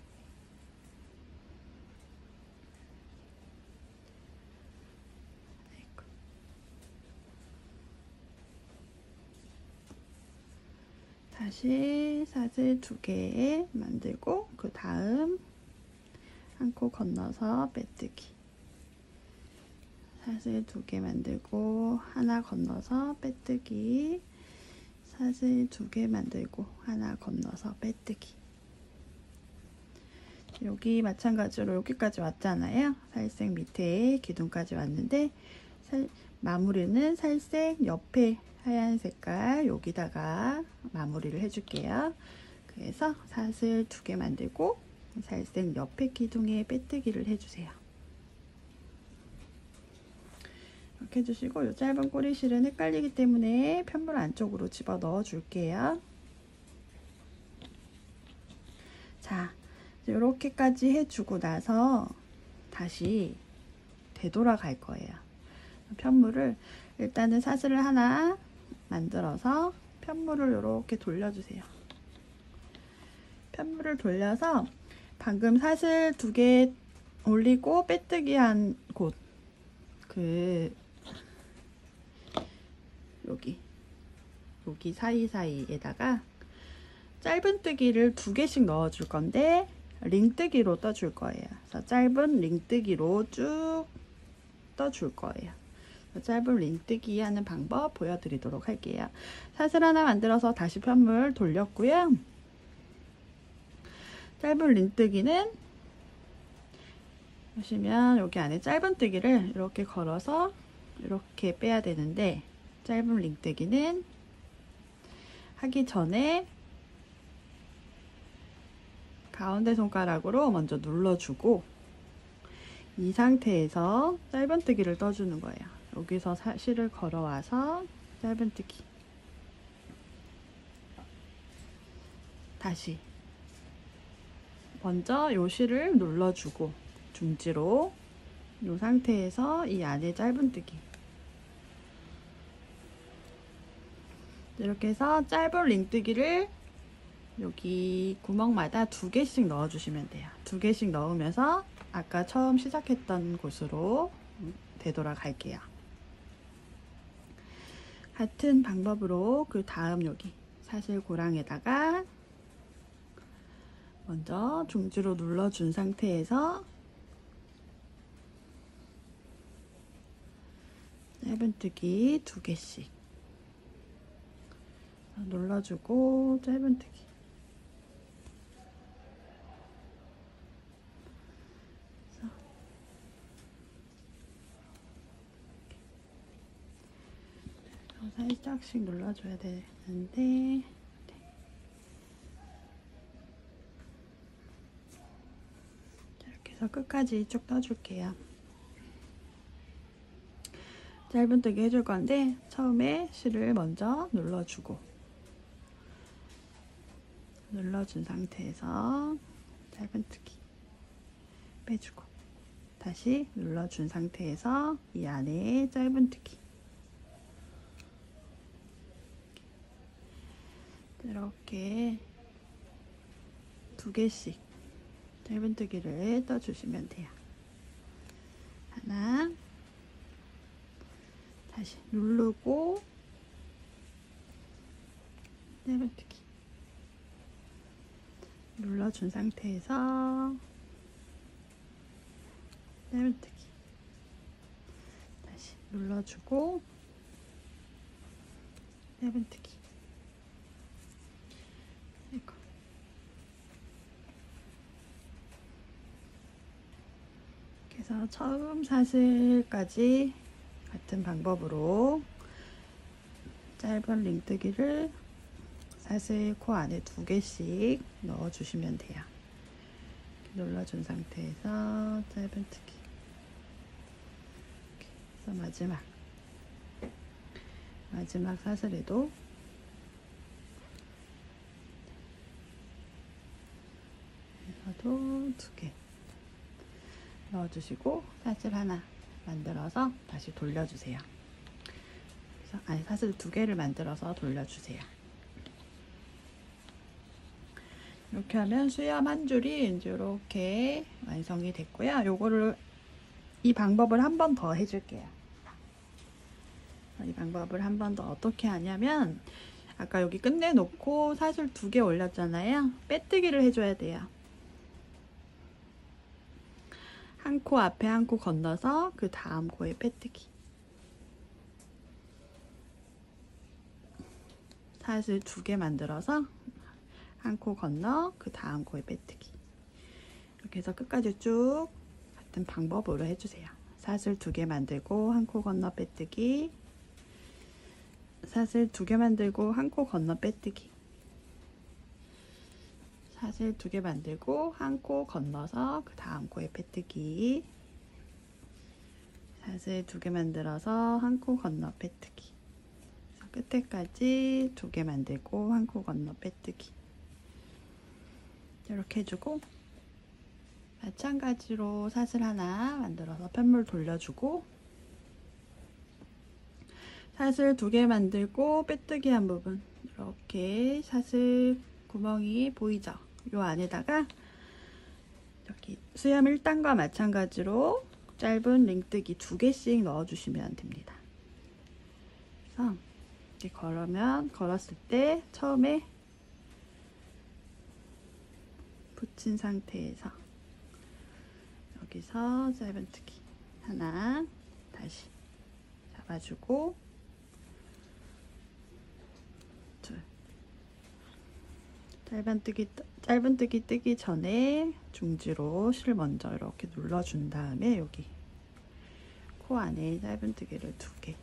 다시 사슬 2개 만들고 그 다음 한 코 건너서 빼뜨기, 사슬 2개 만들고 하나 건너서 빼뜨기, 사슬 2개 만들고 하나 건너서 빼뜨기. 여기 마찬가지로 여기까지 왔잖아요. 살색 밑에 기둥까지 왔는데, 마무리는 살색 옆에 하얀 색깔 여기다가 마무리를 해줄게요. 그래서 사슬 2개 만들고 살색 옆에 기둥에 빼뜨기를 해주세요. 이렇게 해주시고, 이 짧은 꼬리실은 헷갈리기 때문에 편물 안쪽으로 집어 넣어 줄게요. 자, 이렇게까지 해주고 나서 다시 되돌아갈 거예요. 편물을 일단은 사슬을 하나 만들어서 편물을 이렇게 돌려주세요. 편물을 돌려서 방금 사슬 2개 올리고 빼뜨기 한 곳, 여기 사이사이에다가 짧은뜨기를 2개씩 넣어 줄 건데, 링뜨기로 떠줄 거예요. 그래서 짧은 링뜨기로 쭉 떠줄 거예요. 짧은 링뜨기 하는 방법 보여드리도록 할게요. 사슬 하나 만들어서 다시 편물 돌렸고요. 짧은 링뜨기는 보시면 여기 안에 짧은뜨기를 이렇게 걸어서 이렇게 빼야 되는데, 짧은 링뜨기는 하기 전에 가운데 손가락으로 먼저 눌러주고, 이 상태에서 짧은뜨기를 떠주는 거예요. 여기서 실을 걸어와서 짧은뜨기, 다시 먼저 요 실을 눌러주고 중지로, 이 상태에서 이 안에 짧은뜨기, 이렇게 해서 짧은 링뜨기를 여기 구멍마다 2개씩 넣어 주시면 돼요. 2개씩 넣으면서 아까 처음 시작했던 곳으로 되돌아갈게요. 같은 방법으로 그 다음 여기 사슬 고랑에다가 먼저 중지로 눌러준 상태에서 짧은뜨기 2개씩 눌러주고, 짧은뜨기, 살짝씩 눌러줘야 되는데, 이렇게 해서 끝까지 쭉 떠줄게요. 짧은뜨기 해줄 건데 처음에 실을 먼저 눌러주고 눌러준 상태에서 짧은뜨기 빼주고 다시 눌러준 상태에서 이 안에 짧은뜨기 이렇게 2개씩 짧은뜨기를 떠주시면 돼요. 하나, 다시 누르고 짧은뜨기 눌러준 상태에서 짧은뜨기 다시 눌러주고 짧은뜨기 이거 그래서 처음 사슬까지 같은 방법으로 짧은 링뜨기를 사슬 코 안에 2개씩 넣어주시면 돼요. 눌러준 상태에서 짧은뜨기 그래서 마지막 사슬에도 여기서도 2개 넣어주시고 사슬 하나 만들어서 다시 돌려주세요. 그래서 아니 사슬 2개를 만들어서 돌려주세요. 이렇게 하면 수염 한 줄이 이제 이렇게 완성이 됐고요. 요거를 이 방법을 한 번 더 해줄게요. 이 방법을 한 번 더 어떻게 하냐면 아까 여기 끝내 놓고 사슬 2개 올렸잖아요. 빼뜨기를 해줘야 돼요. 한 코 앞에 한 코 건너서 그 다음 코에 빼뜨기. 사슬 2개 만들어서 한 코 건너 그 다음 코에 빼뜨기. 이렇게 해서 끝까지 쭉 같은 방법으로 해주세요. 사슬 2개 만들고 한 코 건너 빼뜨기, 사슬 2개 만들고 한 코 건너 빼뜨기, 사슬 2개 만들고 한 코 건너서 그 다음 코에 빼뜨기, 사슬 2개 만들어서 한 코 건너 빼뜨기, 끝에까지 2개 만들고 한 코 건너 빼뜨기. 이렇게 해주고 마찬가지로 사슬 하나 만들어서 편물 돌려주고 사슬 2개 만들고 빼뜨기 한 부분 이렇게 사슬 구멍이 보이죠? 요 안에다가 여기 수염 1단과 마찬가지로 짧은 링뜨기 2개씩 넣어주시면 됩니다. 그래서 이렇게 걸었을 때 처음에 붙인 상태에서 여기서 짧은뜨기 하나 다시 잡아주고 둘 짧은뜨기 뜨기 전에 중지로 실 먼저 이렇게 눌러준 다음에 여기 코 안에 짧은뜨기를 2개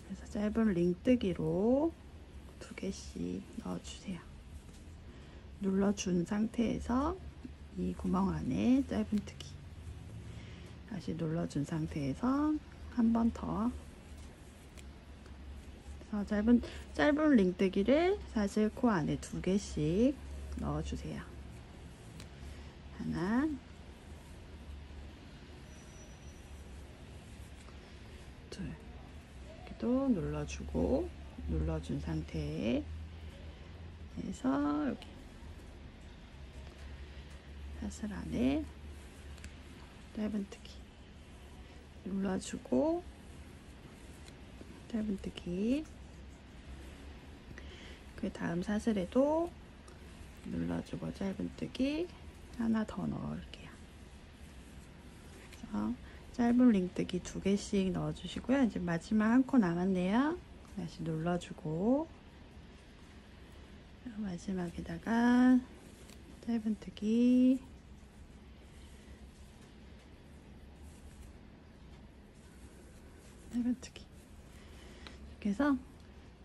그래서 짧은 링뜨기로 2개씩 넣어주세요. 눌러준 상태에서 이 구멍 안에 짧은뜨기 다시 눌러준 상태에서 한 번 더 짧은 링뜨기를 사슬 코 안에 2개씩 넣어주세요. 하나 둘 이렇게도 눌러주고 눌러준 상태에서 여기 사슬 안에 짧은뜨기 눌러주고 짧은뜨기 그 다음 사슬에도 눌러주고 짧은뜨기 하나 더 넣을게요. 그래서 짧은 링뜨기 2개씩 넣어주시고요. 이제 마지막 한 코 남았네요. 다시 눌러주고 마지막에다가 짧은뜨기 짧은뜨기 이렇게 해서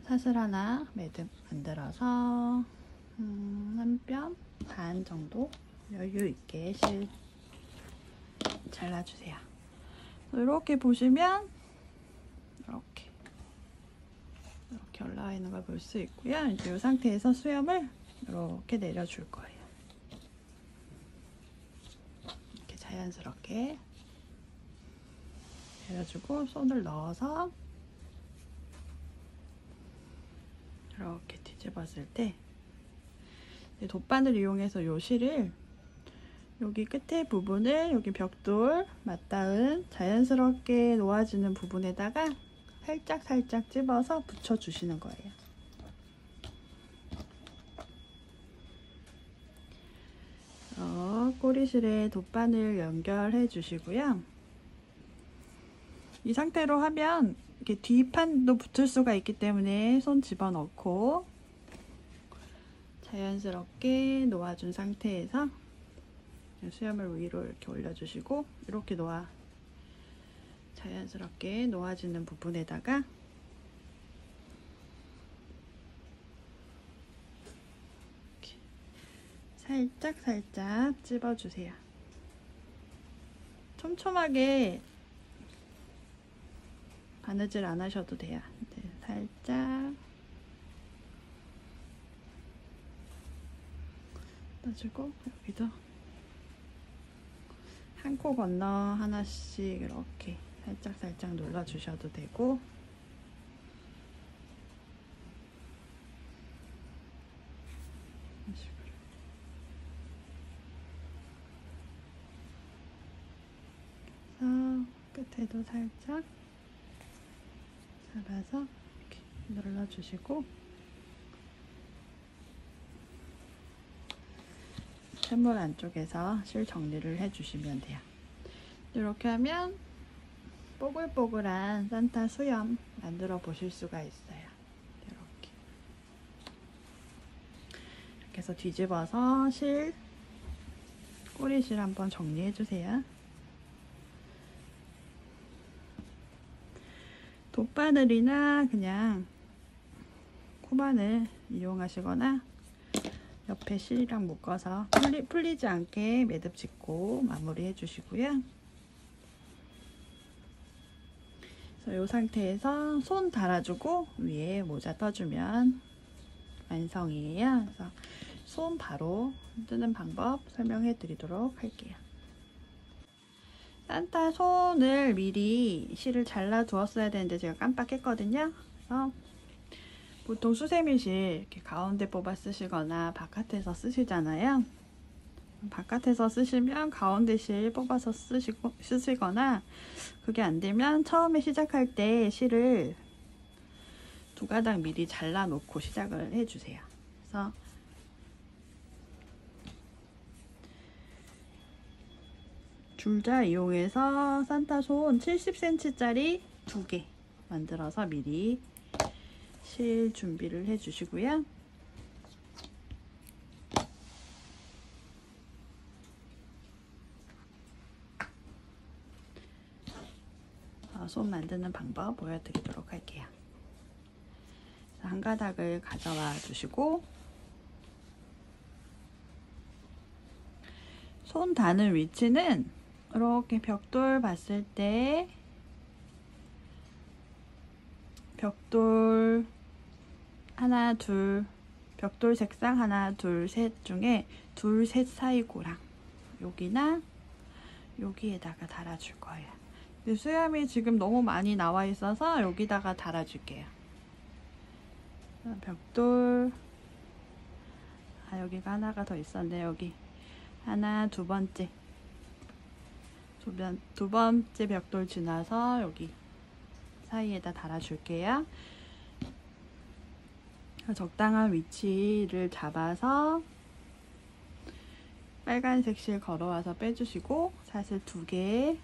사슬 하나 매듭 만들어서 한 뼘 반 정도 여유 있게 실 잘라주세요. 이렇게 보시면 이렇게 올라와 있는 걸 볼 수 있고요. 이제 이 상태에서 수염을 이렇게 내려줄 거예요. 이렇게 자연스럽게 내려주고 손을 넣어서 이렇게 뒤집었을 때 돗바늘 이용해서 요 실을 여기 끝에 부분을 여기 벽돌 맞닿은 자연스럽게 놓아지는 부분에다가 살짝 찝어서 붙여주시는 거예요. 꼬리실에 돗바늘 연결해 주시고요. 이 상태로 하면 이렇게 뒷판도 붙을 수가 있기 때문에 손 집어넣고 자연스럽게 놓아준 상태에서 수염을 위로 이렇게 올려주시고 이렇게 자연스럽게 놓아지는 부분에다가 이렇게 살짝 찝어주세요. 촘촘하게 바느질 안 하셔도 돼요. 살짝 떠주고 여기도 한 코 건너 하나씩 이렇게 살짝 눌러주셔도 되고 이런 식으로 끝에도 살짝 잡아서 이렇게 눌러주시고 샘물 안쪽에서 실 정리를 해주시면 돼요. 이렇게 하면 뽀글뽀글한 산타 수염 만들어 보실 수가 있어요. 이렇게 해서 뒤집어서 꼬리실 한번 정리해 주세요. 돗바늘이나 그냥 코바늘 이용하시거나 옆에 실이랑 묶어서 풀리지 않게 매듭 짓고 마무리 해주시고요. 이 상태에서 손 달아주고 위에 모자 떠주면 완성이에요. 그래서 손 바로 뜨는 방법 설명해 드리도록 할게요. 산타 손을 미리 실을 잘라 두었어야 되는데 제가 깜빡했거든요. 그래서 보통 수세미실 이렇게 가운데 뽑아 쓰시거나 바깥에서 쓰시잖아요. 바깥에서 쓰시면 가운데 실 뽑아서 쓰시거나 그게 안 되면 처음에 시작할 때 실을 두 가닥 미리 잘라 놓고 시작을 해주세요. 그래서 줄자 이용해서 산타 손 70cm짜리 2개 만들어서 미리 실 준비를 해 주시고요. 손 만드는 방법 보여드리도록 할게요. 한 가닥을 가져와 주시고 손 다는 위치는 이렇게 벽돌 봤을 때 벽돌 하나 둘 벽돌 색상 하나 둘 셋 중에 둘 셋 사이 고랑 여기나 여기에다가 달아줄 거예요. 수염이 지금 너무 많이 나와 있어서 여기다가 달아줄게요. 벽돌 여기가 하나가 더 있었네. 여기 하나 두 번째 벽돌 지나서 여기 사이에다 달아줄게요. 적당한 위치를 잡아서 빨간색 실 걸어와서 빼주시고 사슬 2개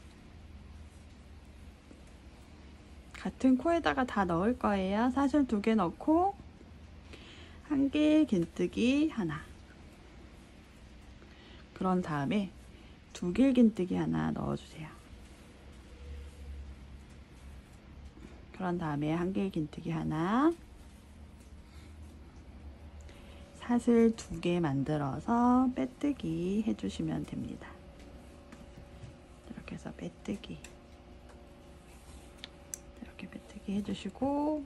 같은 코에다가 다 넣을 거예요. 사슬 2개 넣고 한 개 긴뜨기 하나, 그런 다음에 2길 긴뜨기 하나 넣어주세요. 그런 다음에 한 길 긴뜨기 하나, 사슬 2개 만들어서 빼뜨기 해주시면 됩니다. 이렇게 해서 빼뜨기, 이렇게 빼뜨기 빼뜨기 해주시고,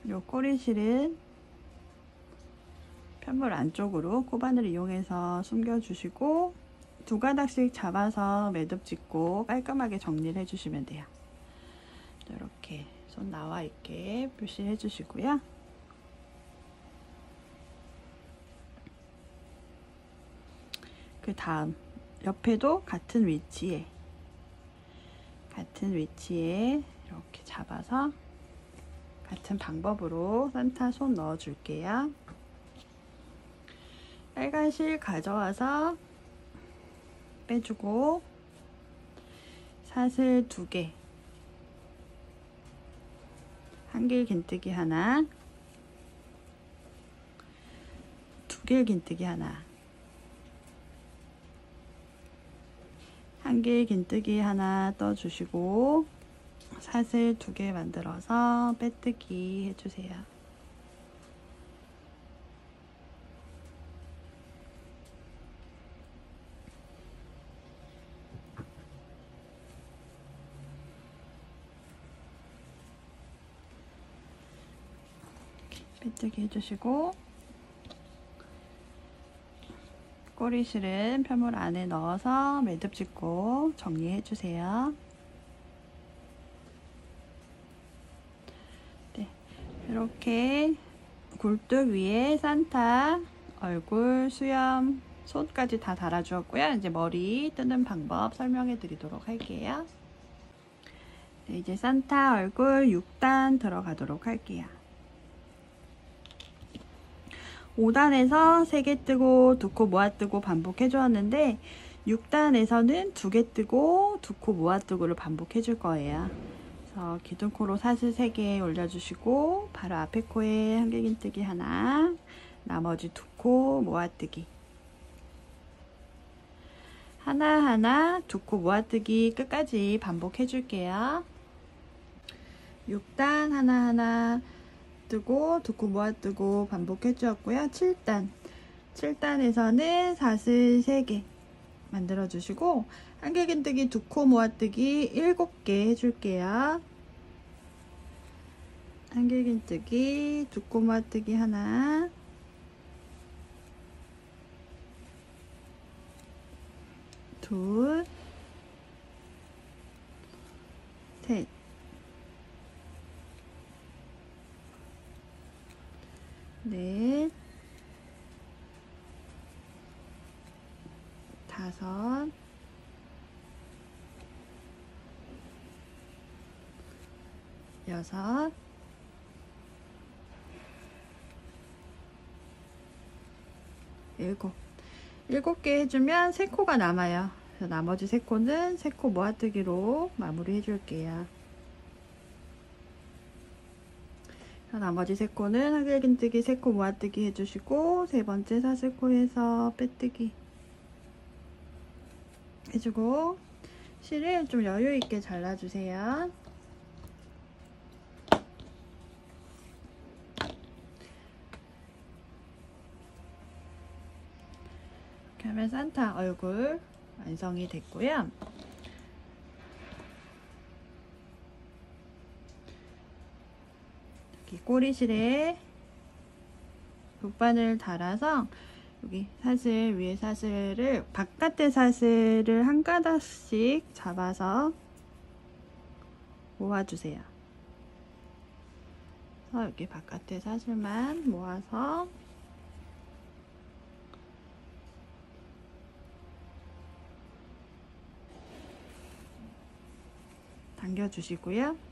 요 꼬리실은 편물 안쪽으로 코바늘을 이용해서 숨겨주시고, 두 가닥씩 잡아서 매듭 짓고 깔끔하게 정리를 해주시면 돼요. 이렇게 손 나와 있게 표시해 주시고요. 그 다음 옆에도 같은 위치에 이렇게 잡아서 같은 방법으로 산타 손 넣어 줄게요. 빨간 실 가져와서 빼주고, 사슬 2개, 한길 긴뜨기 하나, 두길 긴뜨기 하나, 한길 긴뜨기 하나 떠주시고, 사슬 2개 만들어서 빼뜨기 해주세요. 빼뜨기 해주시고, 꼬리실은 편물 안에 넣어서 매듭 짓고 정리해 주세요. 네, 이렇게 굴뚝 위에 산타 얼굴, 수염, 손까지 다 달아주었고요. 이제 머리 뜨는 방법 설명해 드리도록 할게요. 네, 이제 산타 얼굴 6단 들어가도록 할게요. 5단에서 3개 뜨고 2코 모아 뜨고 반복해 주었는데, 6단에서는 2개 뜨고 2코 모아 뜨고를 반복해 줄 거예요. 그래서 기둥코로 사슬 3개 올려주시고, 바로 앞에 코에 한길긴뜨기 하나, 나머지 2코 모아 뜨기 하나하나 2코 모아 뜨기 끝까지 반복해 줄게요. 6단 하나하나 뜨고 2코 모아 뜨고 반복해 주었고요. 7단에서는 사슬 3개 만들어 주시고, 한길긴뜨기 2코 모아 뜨기 7개 해줄게요. 한길긴뜨기 2코 모아 뜨기 하나, 둘, 셋, 넷, 다섯, 여섯, 일곱. 7개 해주면 3코가 남아요. 그래서 나머지 3코는 3코 모아뜨기로 마무리 해줄게요. 나머지 3코는 한길긴뜨기 3코 모아뜨기 해주시고, 3번째 사슬코에서 빼뜨기 해주고, 실을 좀 여유있게 잘라주세요. 이렇게 하면 산타 얼굴 완성이 됐고요. 여기 꼬리실에 돗바늘 달아서 여기 사슬 위에 사슬을, 바깥의 사슬을 한 가닥씩 잡아서 모아주세요. 그래서 여기 바깥의 사슬만 모아서 당겨주시고요.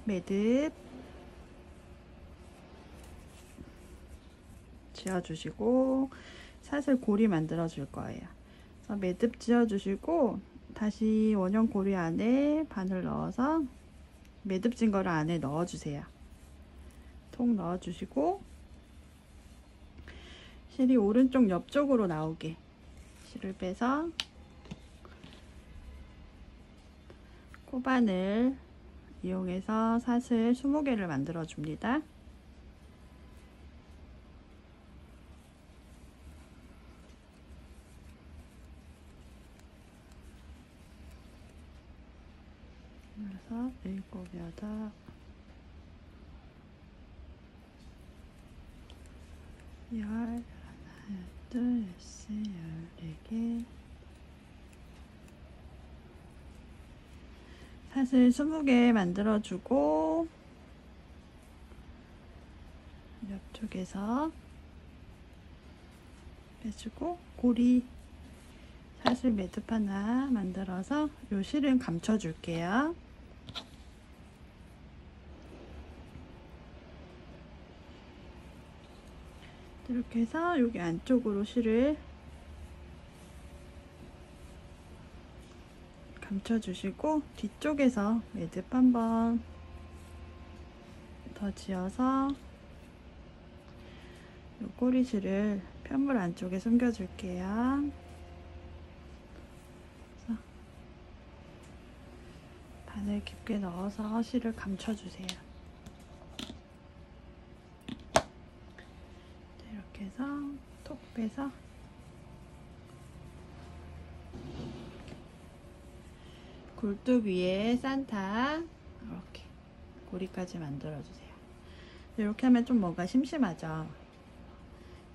매듭 지어주시고, 사슬 고리 만들어 줄 거예요. 그래서 매듭 지어주시고, 다시 원형 고리 안에 바늘 넣어서 매듭 진 거를 안에 넣어주세요. 통 넣어주시고, 실이 오른쪽 옆쪽으로 나오게 실을 빼서 코바늘 이용해서 사슬 20개를 만들어 줍니다. 여섯, 일곱, 여덟, 열, 하나, 둘, 셋, 14개. 사슬 20개 만들어주고, 옆쪽에서 빼주고, 고리 사슬 매듭 하나 만들어서 요 실은 감춰줄게요. 이렇게 해서 여기 안쪽으로 실을 감춰주시고, 뒤쪽에서 매듭 한번 더 지어서 요 꼬리실을 편물 안쪽에 숨겨줄게요. 바늘 깊게 넣어서 실을 감춰주세요. 이렇게 해서 톡 빼서 굴뚝 위에 산타 이렇게 고리까지 만들어주세요. 이렇게 하면 좀 뭔가 심심하죠.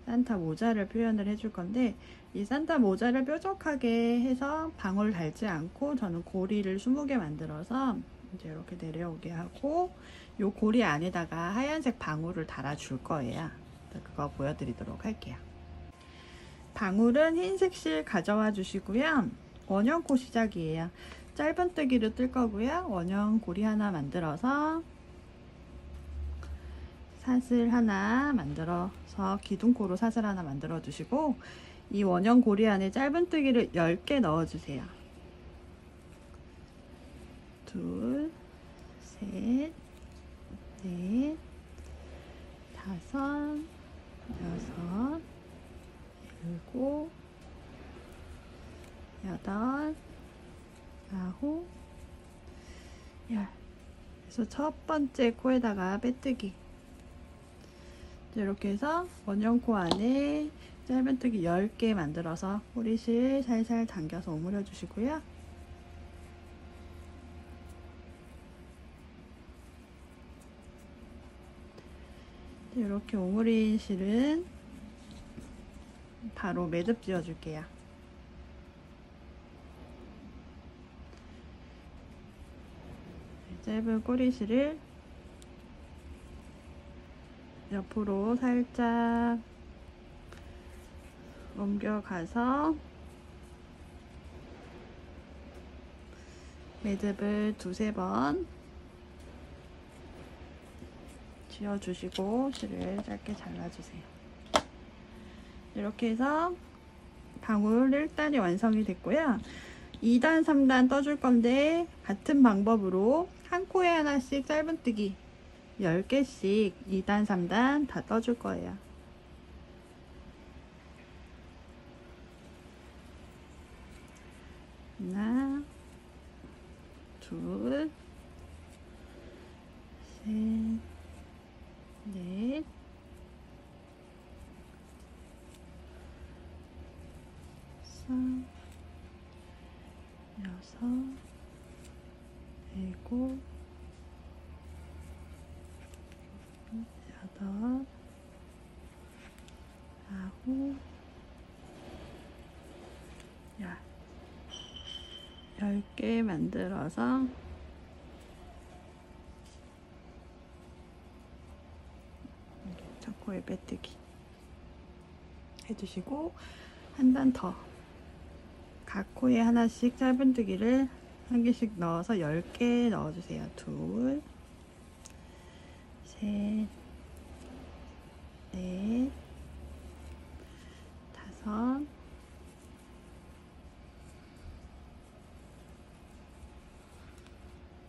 산타 모자를 표현을 해줄 건데, 이 산타 모자를 뾰족하게 해서 방울 달지 않고 저는 고리를 20개 만들어서 이제 이렇게 내려오게 하고, 요 고리 안에다가 하얀색 방울을 달아줄 거예요. 그거 보여드리도록 할게요. 방울은 흰색 실 가져와 주시고요. 원형코 시작이에요. 짧은뜨기로 뜰 거고요. 원형 고리 하나 만들어서 사슬 하나 만들어서 기둥코로 사슬 하나 만들어 주시고, 이 원형 고리 안에 짧은뜨기를 10개 넣어 주세요. 둘, 셋, 넷, 다섯, 여섯, 일곱, 여덟, 아홉, 열. 그래서 첫 번째 코에다가 빼뜨기. 이렇게 해서 원형코 안에 짧은뜨기 10개 만들어서 꼬리실 살살 당겨서 오므려 주시고요. 이렇게 오므린 실은 바로 매듭 지어 줄게요. 짧은 꼬리실을 옆으로 살짝 옮겨가서 매듭을 2~3번 지어주시고 실을 짧게 잘라주세요. 이렇게 해서 방울 1단이 완성이 됐고요. 2단, 3단 떠줄 건데 같은 방법으로 한 코에 하나씩 짧은뜨기 10개씩 2단, 3단 다 떠줄 거예요. 하나, 둘, 셋, 넷, 다섯, 여섯, 일곱, 여덟, 아홉, 열. 10개 만들어서 첫 코에 빼뜨기 해주시고, 한 단 더 각 코에 하나씩 짧은뜨기를 한 개씩 넣어서 10개 넣어주세요. 둘, 셋, 넷, 다섯,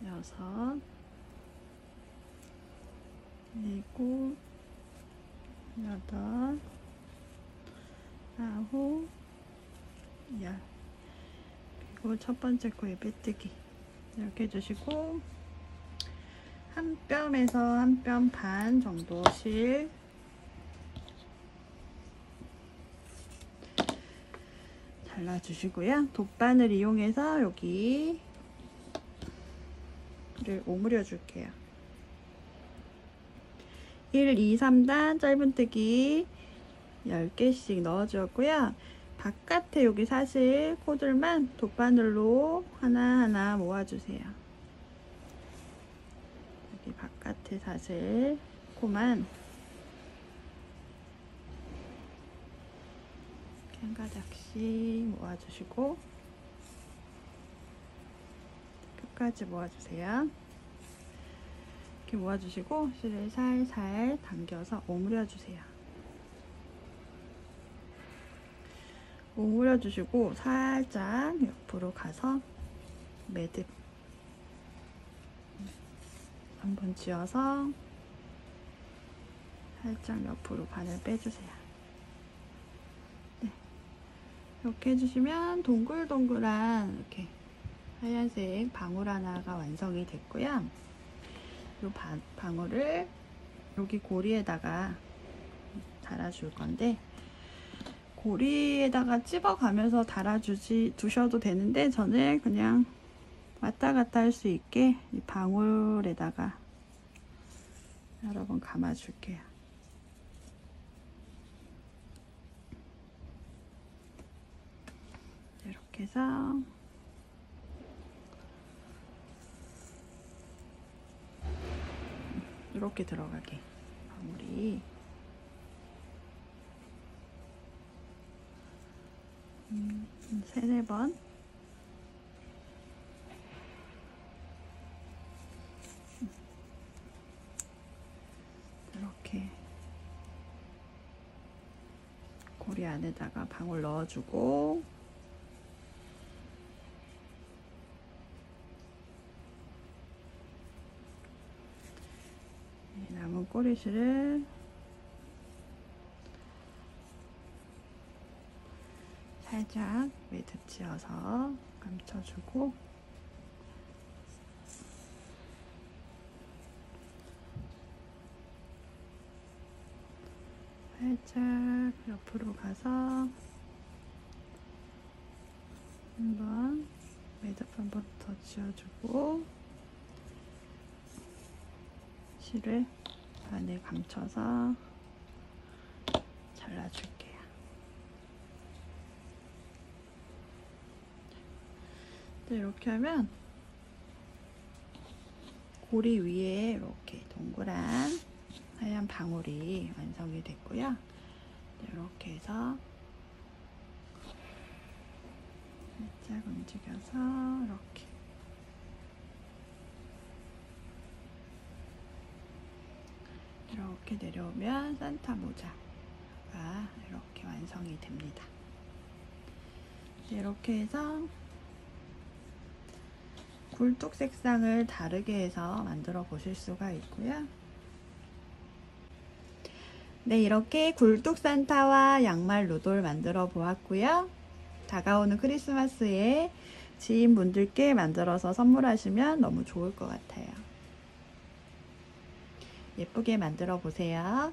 여섯, 일곱, 여덟, 아홉, 열. 그리고 첫 번째 코에 빼뜨기 이렇게 해주시고, 한 뼘에서 한 뼘 반 정도 실 잘라주시고요. 돗바늘 이용해서 여기 오므려 줄게요. 1, 2, 3단 짧은뜨기 10개씩 넣어주었고요. 바깥에 여기 사실 코들만 돗바늘로 하나하나 모아주세요. 여기 바깥에 사실 코만 이렇게 한 가닥씩 모아주시고 끝까지 모아주세요. 이렇게 모아주시고 실을 살살 당겨서 오므려주세요. 오므려주시고 살짝 옆으로 가서 매듭 한번 쥐어서 살짝 옆으로 바늘 빼주세요. 네. 이렇게 해주시면 동글동글한 이렇게 하얀색 방울 하나가 완성이 됐고요. 이 방울을 여기 고리에다가 달아줄 건데, 고리에다가 찝어가면서 두셔도 되는데, 저는 그냥 왔다 갔다 할 수 있게 이 방울에다가 여러 번 감아줄게요. 이렇게 해서 이렇게 들어가게 방울이 세네 번 이렇게 고리 안에다가 방울 넣어주고, 남은 꼬리실을 살짝 매듭 지어서 감춰주고, 살짝 옆으로 가서 한번 매듭 한번 더 지어주고, 실을 안에 감춰서 잘라줄게요. 네, 이렇게 하면 고리 위에 이렇게 동그란 하얀 방울이 완성이 됐고요. 이렇게 해서 살짝 움직여서 이렇게 내려오면 산타 모자가 이렇게 완성이 됩니다. 이렇게 해서 굴뚝 색상을 다르게 해서 만들어 보실 수가 있고요. 네, 이렇게 굴뚝 산타와 양말 루돌 만들어 보았고요. 다가오는 크리스마스에 지인분들께 만들어서 선물하시면 너무 좋을 것 같아요. 예쁘게 만들어 보세요.